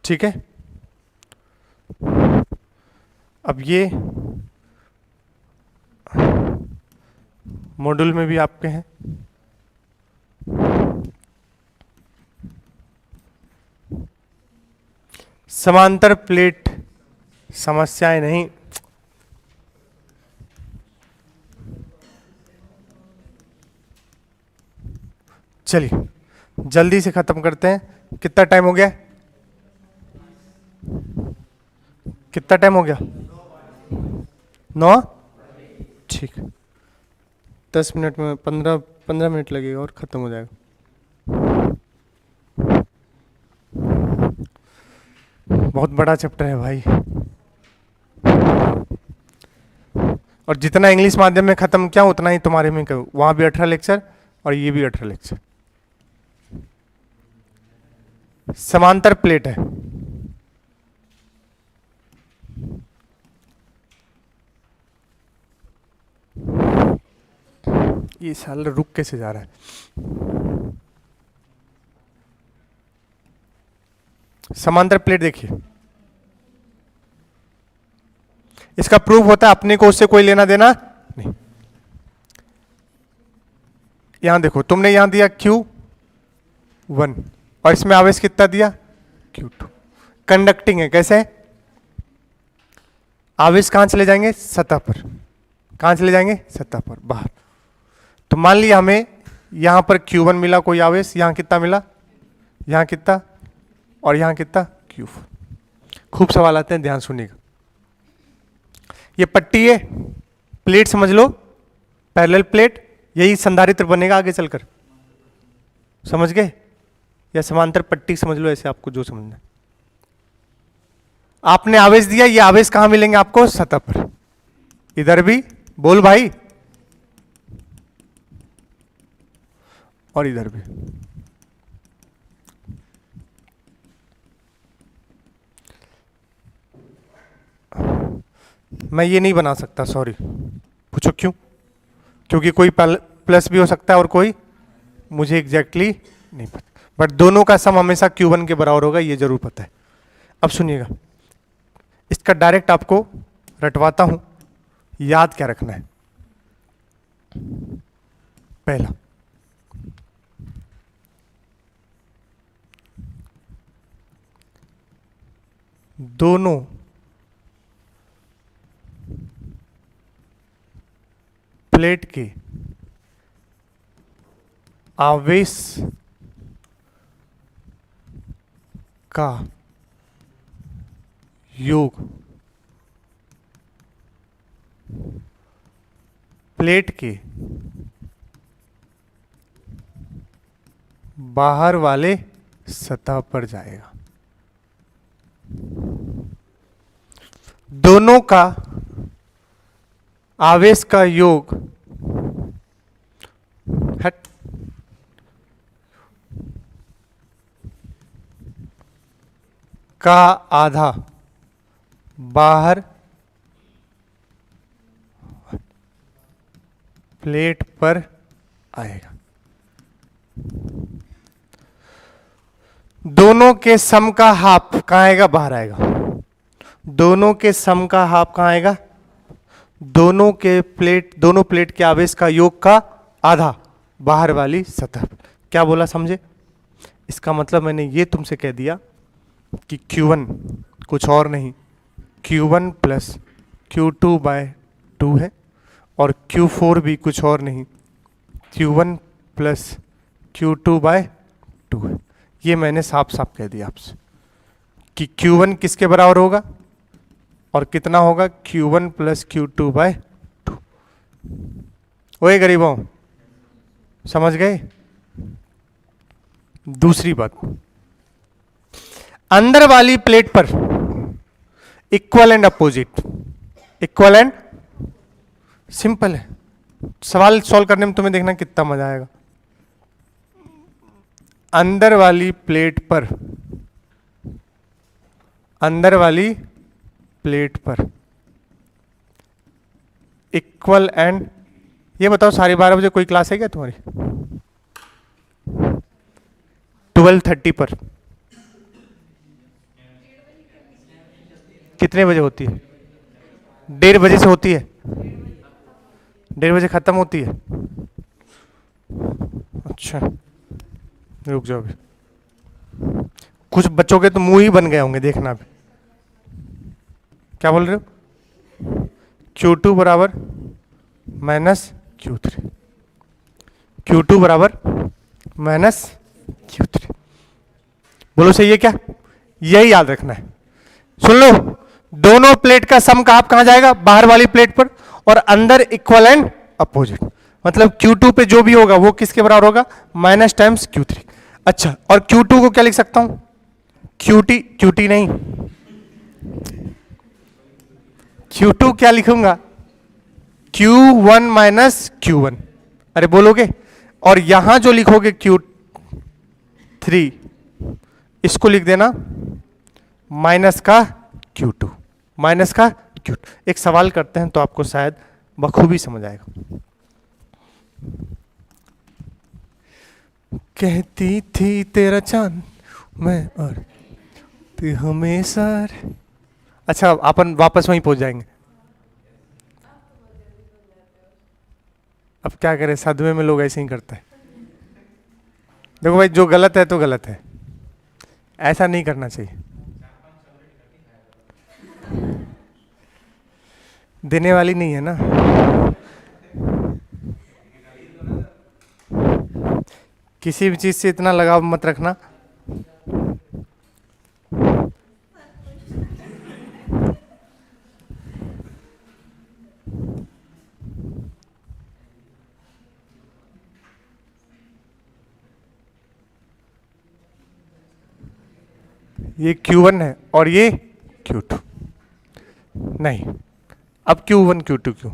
ठीक है। अब ये मॉड्यूल में भी आपके हैं। समांतर प्लेट समस्याएं नहीं, चलिए जल्दी से खत्म करते हैं। कितना टाइम हो गया? कितना टाइम हो गया? 9। ठीक, 10 मिनट में 15 मिनट लगेगा और खत्म हो जाएगा। बहुत बड़ा चैप्टर है भाई, और जितना इंग्लिश माध्यम में खत्म किया उतना ही तुम्हारे में करूँ। वहां भी 18 लेक्चर और ये भी 18 लेक्चर। समांतर प्लेट है, ये साल रुक कैसे जा रहा है? समांतर प्लेट देखिए, इसका प्रूफ होता है अपने को उससे कोई लेना देना नहीं। यहां देखो, तुमने यहां दिया Q1 और इसमें आवेश कितना दिया? Q2। कंडक्टिंग है, कैसे? आवेश कहां चले जाएंगे? सतह पर। कहां चले जाएंगे? सतह पर, बाहर। तो मान लिया हमें यहां पर Q1 मिला कोई आवेश, यहां कितना मिला? यहां कितना? और यहां कितना? Q4। खूब सवाल आते हैं, ध्यान सुनिएगा। ये पट्टी है, प्लेट समझ लो, पैरेलल प्लेट, यही संधारित्र बनेगा आगे चलकर, समझ गए? या समांतर पट्टी समझ लो, ऐसे आपको जो समझना है। आपने आवेश दिया, ये आवेश कहां मिलेंगे आपको? सतह पर। इधर भी बोल भाई, और इधर भी। मैं ये नहीं बना सकता, सॉरी। पूछो क्यों? क्योंकि कोई प्लस भी हो सकता है और कोई, मुझे एग्जैक्टली नहीं पता, बट दोनों का सम हमेशा Q1 के बराबर होगा, ये जरूर पता है। अब सुनिएगा, इसका डायरेक्ट आपको रटवाता हूं, याद क्या रखना है। पहला, दोनों प्लेट के आवेश का योग प्लेट के बाहर वाले सतह पर जाएगा। दोनों का आवेश का योग का आधा बाहर प्लेट पर आएगा। दोनों के सम का हाफ कहां आएगा? बाहर आएगा। दोनों के सम का हाफ कहां आएगा? दोनों प्लेट के आवेश का योग का आधा बाहर वाली सतह। क्या बोला समझे? इसका मतलब मैंने ये तुमसे कह दिया कि Q1 कुछ और नहीं, Q1 प्लस Q2/2 है, और Q4 भी कुछ और नहीं, Q1 प्लस Q2/2 है। ये मैंने साफ साफ कह दिया आपसे कि Q1 किसके बराबर होगा और कितना होगा? Q1 plus Q2/2। ओए गरीबों, समझ गए? दूसरी बात, अंदर वाली प्लेट पर equal and opposite, equal and, simple है। सवाल सॉल्व करने में तुम्हें देखना कितना मजा आएगा। अंदर वाली प्लेट पर इक्वल एंड, ये बताओ साढ़े 12 बजे कोई क्लास है क्या तुम्हारी? 12:30 पर कितने बजे होती है? 1:30 बजे से होती है, 1:30 बजे खत्म होती है। अच्छा रुक जाओ अभी, कुछ बच्चों के तो मुंह ही बन गए होंगे, देखना अभी। क्या बोल रहे हो? Q2 बराबर माइनस Q3, Q2 बराबर माइनस Q3। बोलो सही है क्या? यही याद रखना है। सुन लो, दोनों प्लेट का सम का आप कहां जाएगा? बाहर वाली प्लेट पर, और अंदर इक्वल एंड अपोजिट। मतलब Q2 पे जो भी होगा वो किसके बराबर होगा? Minus times Q3। अच्छा, और Q2 को क्या लिख सकता हूं? QT नहीं, Q2 क्या लिखूंगा? Q1 minus Q1। अरे बोलोगे? और यहां जो लिखोगे Q3, इसको लिख देना माइनस का Q2, माइनस का Q2। एक सवाल करते हैं तो आपको शायद बखूबी समझ आएगा। कहती थी तेरा चांद मैं और तू हमेशा। अच्छा, अपन वापस वहीं पहुंच जाएंगे। अब क्या करें, साधुए में लोग ऐसे ही करते हैं। देखो भाई, जो गलत है तो गलत है, ऐसा नहीं करना चाहिए। देने वाली नहीं है ना। किसी भी चीज से इतना लगाव मत रखना। ये Q1 है और ये Q2 नहीं। अब Q1 Q2 क्यों?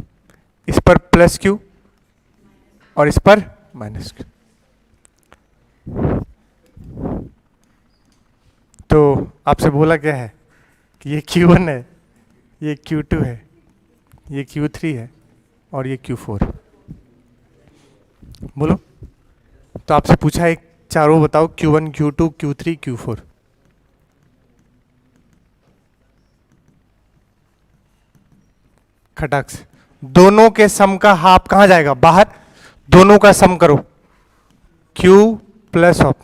इस पर प्लस Q और इस पर माइनस Q। तो आपसे बोला क्या है कि ये Q1 है, ये Q2 है, ये Q3 है और ये Q4 है। बोलो। तो आपसे पूछा है चारों बताओ, Q1 Q2 Q3 Q4। खटाक से दोनों के सम का हाफ कहां जाएगा? बाहर। दोनों का सम करो, Q plus of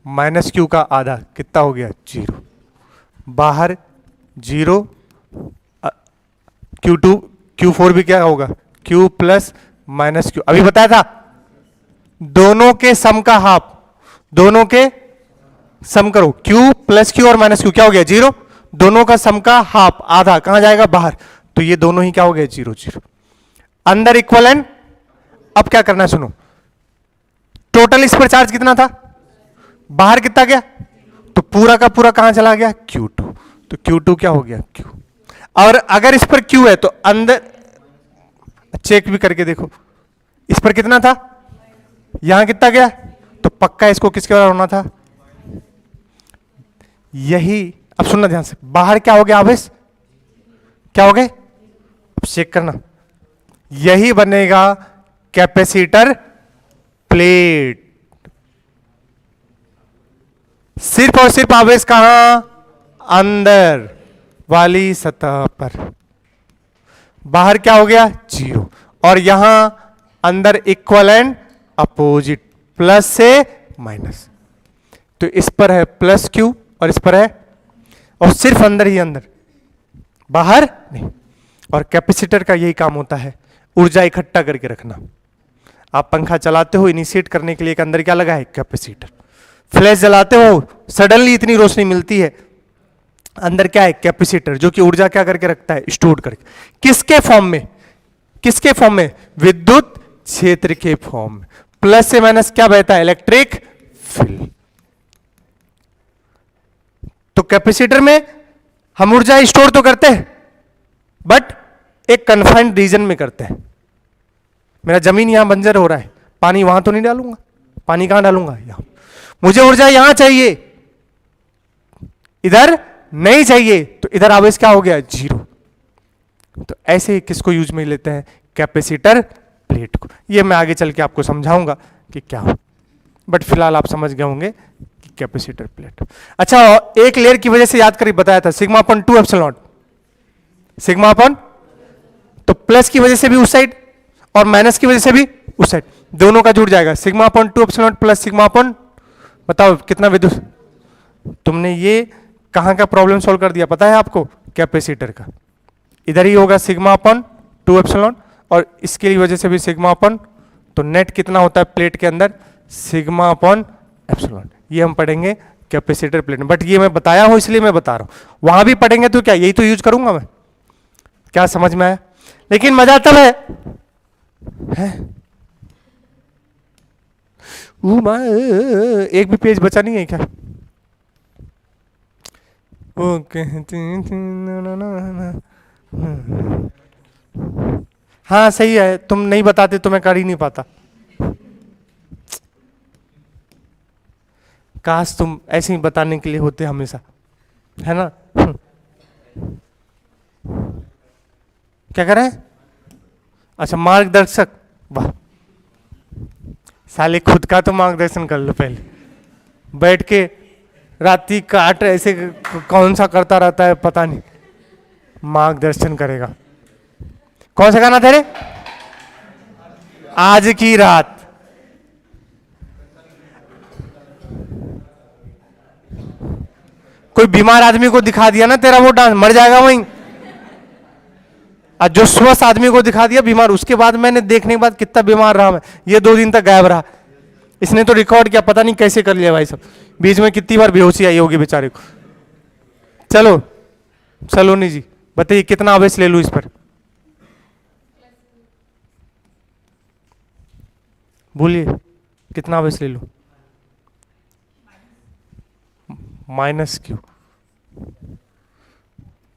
minus Q का आधा कितना हो गया? 0। बाहर 0। Q2 Q4 भी क्या होगा? Q plus minus Q। अभी बताया था, दोनों के सम का हाफ, दोनों के सम करो, Q प्लस Q और माइनस Q क्या हो गया? 0। दोनों का सम का हाफ आधा कहां जाएगा? बाहर। तो ये दोनों ही क्या हो गए? 0 0। अंदर इक्वल एंड। अब क्या करना है सुनो, टोटल इस पर चार्ज कितना था? बाहर कितना गया? तो पूरा का पूरा कहां चला गया? Q2। तो Q2 क्या हो गया? Q। और अगर इस पर Q है तो अंदर चेक भी करके देखो, इस पर कितना था? यहां कितना गया? तो पक्का इसको किसके बराबर होना था? यही। अब सुनना ध्यान से, बाहर क्या हो गया? आवेश क्या हो गए? अब चेक करना, यही बनेगा कैपेसिटर प्लेट। सिर्फ और सिर्फ आवेश कहां? अंदर वाली सतह पर। बाहर क्या हो गया? 0। और यहां अंदर इक्वल एंड अपोजिट, प्लस से माइनस। तो इस पर है प्लस Q और इस पर है, और सिर्फ अंदर ही अंदर, बाहर नहीं। और कैपेसिटर का यही काम होता है, ऊर्जा इकट्ठा करके रखना। आप पंखा चलाते हो, इनिशिएट करने के लिए एक अंदर क्या लगा है? कैपेसिटर। फ्लैश जलाते हो, सडनली इतनी रोशनी मिलती है, अंदर क्या है? कैपेसिटर, जो कि ऊर्जा क्या करके रखता है? स्टोर करके। किसके फॉर्म में? किसके फॉर्म में? विद्युत क्षेत्र के फॉर्म में। प्लस से माइनस क्या बहता है? Electric field. तो कैपेसिटर में हम ऊर्जा स्टोर तो करते हैं, बट एक कन्फाइंड रीजन में करते हैं। मेरा जमीन यहां बंजर हो रहा है, पानी वहां तो नहीं डालूंगा, पानी कहां डालूंगा? यहां। मुझे ऊर्जा यहां चाहिए, इधर नहीं चाहिए, तो इधर आवेश क्या हो गया? 0। तो ऐसे किसको यूज में लेते हैं? कैपेसिटर प्लेट को। ये मैं आगे चल के आपको समझाऊंगा कि क्या हो, बट फिलहाल आप समझ गए होंगे कि कैपेसिटर प्लेट। अच्छा, एक लेयर की वजह से याद करिए, बताया था sigma upon 2 epsilon not. Sigma upon, तो प्लस की वजह से भी उस साइड और माइनस की वजह से भी उस साइड, दोनों का जुड़ जाएगा, sigma upon 2 epsilon not plus sigma upon, बताओ कितना विद्युत। तुमने ये कहां का प्रॉब्लम सॉल्व कर दिया पता है आपको, कैपेसिटर का। इधर ही होगा सिग्मा अपॉन 2 एप्सिलॉन और इसकी वजह से भी सिग्मा अपॉन, तो नेट कितना होता है प्लेट के अंदर, सिग्मा अपॉन एप्सिलॉन। ये हम पढ़ेंगे कैपेसिटर प्लेट में, बट ये मैं बताया हूं इसलिए मैं बता रहा हूं, वहां भी पढ़ेंगे तो क्या यही तो यूज करूंगा मैं। क्या समझ में आया? लेकिन मजा तब है? एक भी पेज बचा नहीं है क्या? ओके हाँ सही है, तुम नहीं बताते तो मैं कर ही नहीं पाता। काश तुम ऐसे ही बताने के लिए होते हमेशा, है ना? क्या कर रहे हैं? अच्छा मार्गदर्शक, वाह साले खुद का तो मार्गदर्शन कर लो पहले, बैठ के राती काट ऐसे कौन सा करता रहता है पता नहीं, मार्गदर्शन करेगा। कौन सा गाना था रे? आज की रात। कोई बीमार आदमी को दिखा दिया ना तेरा वो डांस, मर जाएगा वहीं। और जो स्वस्थ आदमी को दिखा दिया बीमार, उसके बाद मैंने देखने के बाद कितना बीमार रहा मैं, ये 2 दिन तक गायब रहा। इसने तो रिकॉर्ड किया, पता नहीं कैसे कर लिया भाई सब, बीच में कितनी बार बेहोशी आई होगी बेचारे को। चलो सलोनी जी बताइए कितना आवेश ले लूं इस पर, बोलिए कितना आवेश ले लूं? Minus Q.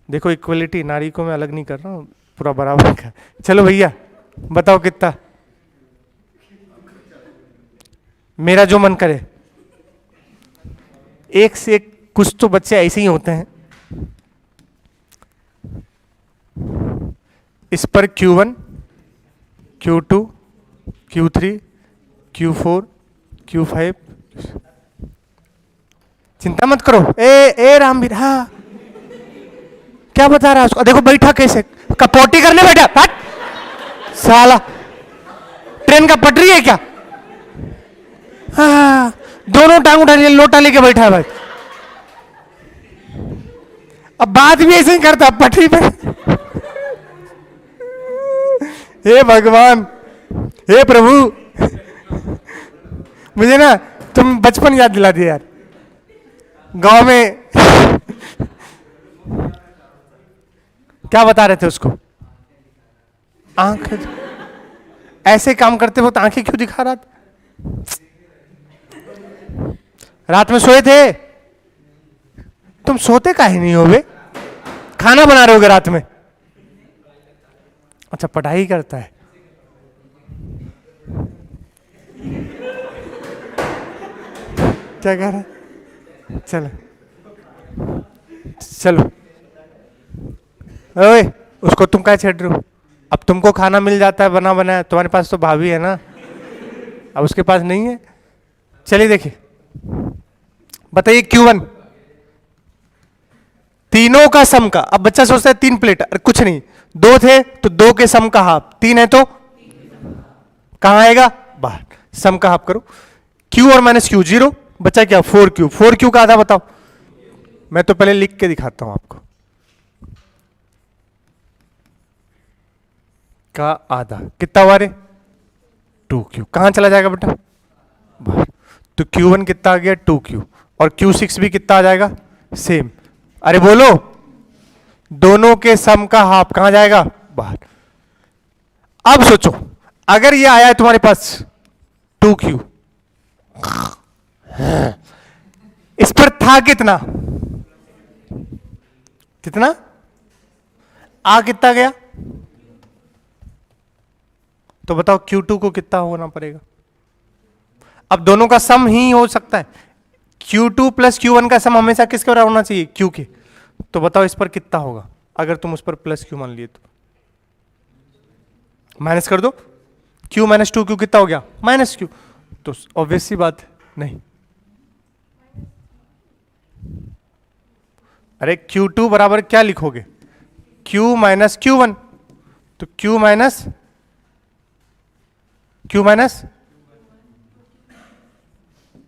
देखो इक्वलिटी, नारी को मैं अलग नहीं कर रहा हूं, पूरा बराबर का। चलो भैया बताओ कितना, मेरा जो मन करे। एक से एक कुछ तो बच्चे ऐसे ही होते हैं। इस पर Q1, Q2, Q3, Q4, Q5, चिंता मत करो। ए रामवीर, हाँ क्या बता रहा है उसको, देखो बैठा कैसे, कपोटी करने बैठा, हट साला, ट्रेन का पटरी है क्या? हाँ दोनों टांग उठा लिए, लोटा लेके बैठा है भाई। अब बात भी ऐसे ही करता पटरी पे। हे भगवान, हे प्रभु, मुझे ना तुम बचपन याद दिला दिया यार। गांव में क्या बता रहे थे उसको, आंख ऐसे काम करते वक्त आंखें क्यों दिखा रहा था? रात में सोए थे? तुम सोते काहे नहीं हो बे? खाना बना रहे होगे रात में? अच्छा पढ़ाई करता है। क्या कह रहा है? चलो चलो, ओए उसको तुम क्या छेड़ रहे हो? अब तुमको खाना मिल जाता है बना बनाया, तुम्हारे पास तो भाभी है ना, अब उसके पास नहीं है। चलिए देखिए बताइए Q1 तीनों का सम का, अब बच्चा सोचता है 3 प्लेट, अरे कुछ नहीं, 2 थे तो 2 के सम का हाफ, 3 है तो कहां आएगा? बाहर। सम का हाफ करो, Q और माइनस Q 0, बचा क्या? 4Q। 4Q का आधा बताओ, मैं तो पहले लिख के दिखाता हूं आपको। का आधा कितना हुआ रे? 2Q। कहां चला जाएगा बेटा? बाहर। तो Q1 कितना आ गया? 2Q। और Q6 भी कितना आ जाएगा? सेम। अरे बोलो, दोनों के सम का हाफ कहां जाएगा? बाहर। अब सोचो अगर ये आया है तुम्हारे पास 2Q, इस पर था कितना? कितना आ कितना गया? तो बताओ Q2 को कितना होना पड़ेगा? अब दोनों का सम ही हो सकता है, Q2 प्लस Q1 का सम हमेशा किसके बराबर होना चाहिए? Q के। तो बताओ इस पर कितना होगा अगर तुम उस पर प्लस Q मान लिए तो? माइनस कर दो, Q माइनस 2Q कितना हो गया? Minus Q। तो ऑब्वियस सी बात है, नहीं। अरे Q2 बराबर क्या लिखोगे? Q माइनस Q1, तो Q माइनस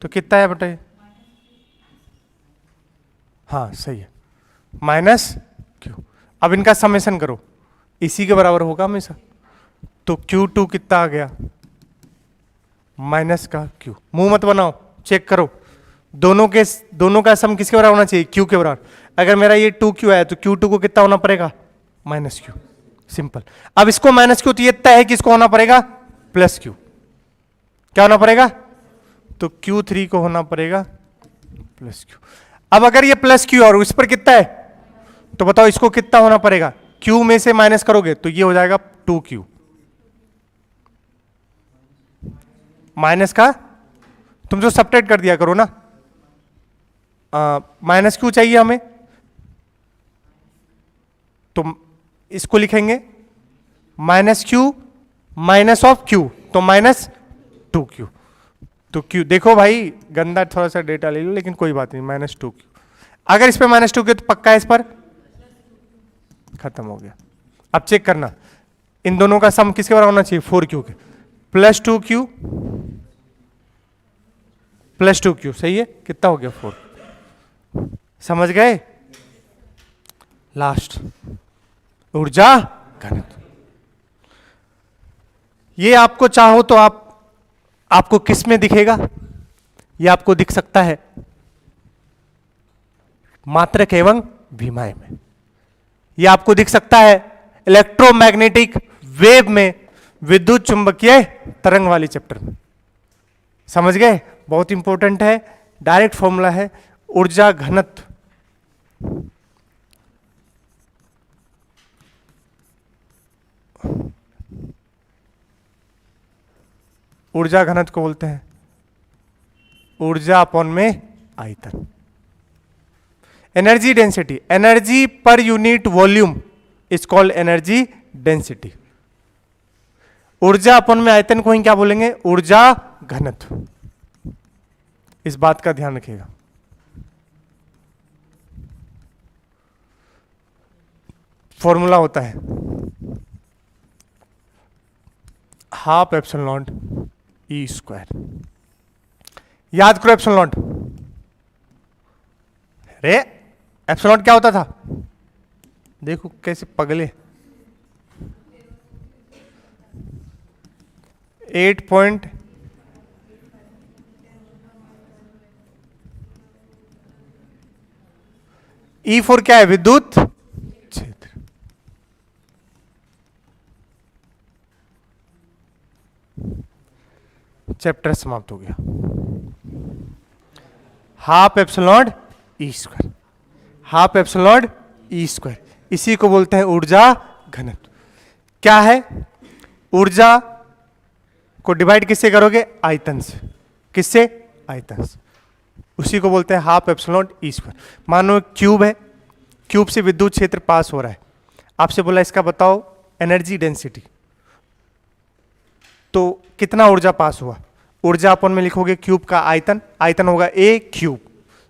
तो कितना है बेटा? हाँ सही है, माइनस Q। अब इनका समेशन करो, इसी के बराबर होगा हमेशा। तो Q2 कितना आ गया? माइनस का Q। मुंह मत बनाओ, चेक करो, दोनों का सम किसके बराबर होना चाहिए? Q के बराबर। अगर मेरा ये 2Q है तो Q2 को कितना होना पड़ेगा? Minus Q। सिंपल। अब इसको माइनस Q, तो ये तय है कि इसको होना पड़ेगा प्लस Q। क्या होना पड़ेगा? तो Q3 को होना पड़ेगा प्लस Q। अब अगर ये प्लस Q और उस पर कितना है, तो बताओ इसको कितना होना पड़ेगा? Q में से माइनस करोगे तो ये हो जाएगा 2Q। माइनस का तुम जो सब्ट्रैक्ट कर दिया करो ना, माइनस Q चाहिए हमें, तो इसको लिखेंगे minus Q minus of Q, तो माइनस 2Q। तो Q देखो भाई, गंदा थोड़ा सा डेटा ले लो, लेकिन कोई बात नहीं, माइनस 2Q। अगर इस पे माइनस 2Q तो पक्का है इस पर खत्म हो गया। अब चेक करना, इन दोनों का सम किसके बराबर होना चाहिए? 4Q के। प्लस 2Q प्लस 2Q, सही है, कितना हो गया? 4। समझ गए? लास्ट ऊर्जा घनत्व। ये आपको चाहो तो आपको किस में दिखेगा? ये आपको दिख सकता है मात्रक एवं विमाय में। ये आपको दिख सकता है इलेक्ट्रोमैग्नेटिक वेव में, विद्युत चुंबकीय तरंग वाली चैप्टर में। समझ गए? बहुत इंपॉर्टेंट है, डायरेक्ट फॉर्मूला है ऊर्जा घनत्व। ऊर्जा घनत्व को बोलते हैं ऊर्जा अपॉन में आयतन। Energy density, energy per unit volume is called energy density. ऊर्जा अपॉन में आयतन को ही क्या बोलेंगे? ऊर्जा घनत्व। इस बात का ध्यान रखिएगा। फॉर्मूला होता है half epsilon not E square. याद करो एप्सिलॉन नॉट। अरे एप्सिलॉन नॉट क्या होता था? देखो कैसे पगले, 8 पॉइंट E4 क्या है? विद्युत क्षेत्र। चैप्टर समाप्त हो गया। Half epsilon E square, half epsilon E square, इसी को बोलते हैं ऊर्जा घनत्व। क्या है? ऊर्जा को डिवाइड किससे करोगे? आयतन से। किससे? आयतन से। उसी को बोलते हैं हाफ एप्सिलॉन ई स्क्वायर। मानो क्यूब है, क्यूब से विद्युत क्षेत्र पास हो रहा है, आपसे बोला इसका बताओ एनर्जी डेंसिटी, तो कितना ऊर्जा पास हुआ? ऊर्जा अपन में लिखोगे क्यूब का आयतन, आयतन होगा ए क्यूब,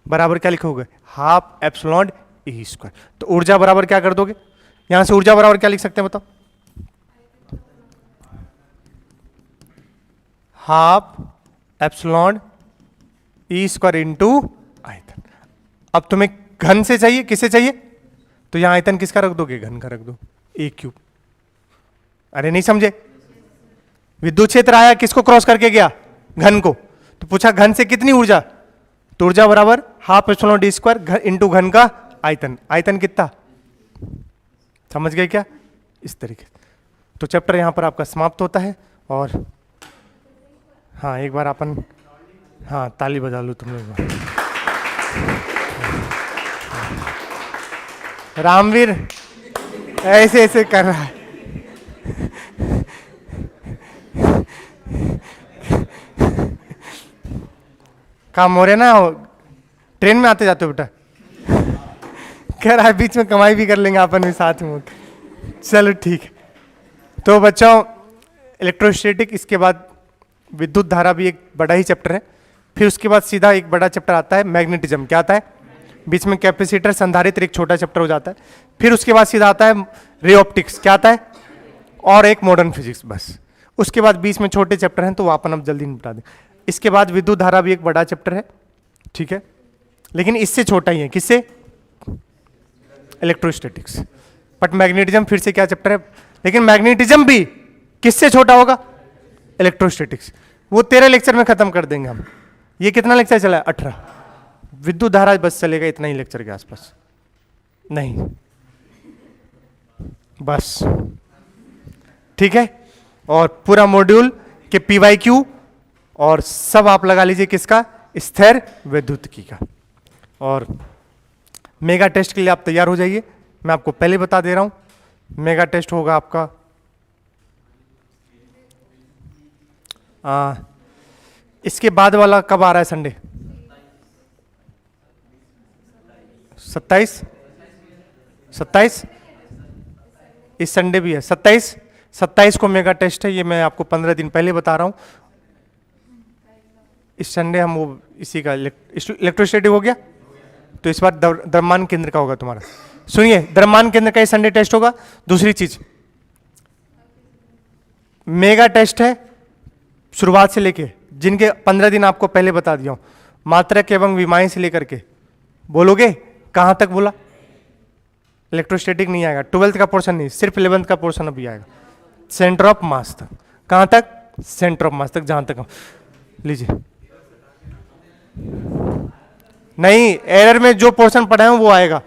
बराबर क्या लिखोगे? Half epsilon E square. तो ऊर्जा बराबर क्या कर दोगे? यहां से ऊर्जा बराबर क्या लिख सकते हैं बताओ? Half epsilon E square into आयतन। अब तुम्हें घन से चाहिए, किससे चाहिए? तो यहां आयतन किसका रख दोगे? घन का रख दो, ए क्यूब। अरे नहीं समझे? विद्युत क्षेत्र आया, किसको क्रॉस करके गया? घन को। तो पूछा घन से कितनी ऊर्जा? तो ऊर्जा बराबर half epsilon D square into घन का आयतन। आयतन कितना? समझ गए क्या? इस तरीके। तो चैप्टर यहां पर आपका समाप्त होता है। और हाँ, एक बार अपन, हाँ ताली बजा लो तुम लोग। रामवीर ऐसे ऐसे कर रहा है। काम हो रहे ना, ट्रेन में आते जाते हो बेटा? कह रहा है बीच में कमाई भी कर लेंगे अपन भी साथ में। चलो ठीक है। तो बच्चों इलेक्ट्रोस्टैटिक, इसके बाद विद्युत धारा भी एक बड़ा ही चैप्टर है। फिर उसके बाद सीधा एक बड़ा चैप्टर आता है मैग्नेटिज्म। क्या आता है? बीच में कैपेसिटर संधारित्र एक छोटा चैप्टर हो जाता है, फिर उसके बाद सीधा आता है रे ऑप्टिक्स, क्या आता है, और एक मॉडर्न फिजिक्स, बस। उसके बाद बीच में छोटे चैप्टर हैं तो वो अपन अब जल्दी निपटा दें। इसके बाद विद्युत धारा भी एक बड़ा चैप्टर है, ठीक है, लेकिन इससे छोटा ही है, किससे, इलेक्ट्रोस्टैटिक्स। बट मैग्नेटिज्म फिर से क्या चैप्टर है, लेकिन मैग्नेटिज्म भी किससे छोटा होगा, इलेक्ट्रोस्टैटिक्स। वो 13 लेक्चर में खत्म कर देंगे हम। ये कितना लेक्चर चला है, 18। विद्युत धारा बस चलेगा इतना ही लेक्चर के आसपास, नहीं बस, ठीक है। और पूरा मॉड्यूल के PYQ और सब आप लगा लीजिए किसका, स्थिर विद्युतिकी का। और मेगा टेस्ट के लिए आप तैयार हो जाइए, मैं आपको पहले बता दे रहा हूं। मेगा टेस्ट होगा आपका इसके बाद वाला कब आ रहा है, संडे 27 इस संडे भी है, 27 को मेगा टेस्ट है। ये मैं आपको 15 दिन पहले बता रहा हूं। इस संडे हम वो इसी का इलेक्ट्रोस्टैटिक हो गया, तो इस बार द्रव्यमान केंद्र का होगा तुम्हारा। सुनिए, द्रव्यमान केंद्र का इस संडे टेस्ट होगा। दूसरी चीज, मेगा टेस्ट है शुरुआत से लेके, जिनके 15 दिन आपको पहले बता दिया हूं, मात्रक एवं विमाएं से लेकर के, बोलोगे कहां तक बोला, इलेक्ट्रोस्टैटिक नहीं आएगा, 12th का पोर्शन नहीं, सिर्फ 11th का पोर्शन अभी आएगा, सेंटर ऑफ मास तक। कहां तक, सेंटर ऑफ मास तक, जहां तक लीजिए। नहीं, एरर में जो पोर्शन पढ़ा है वो आएगा।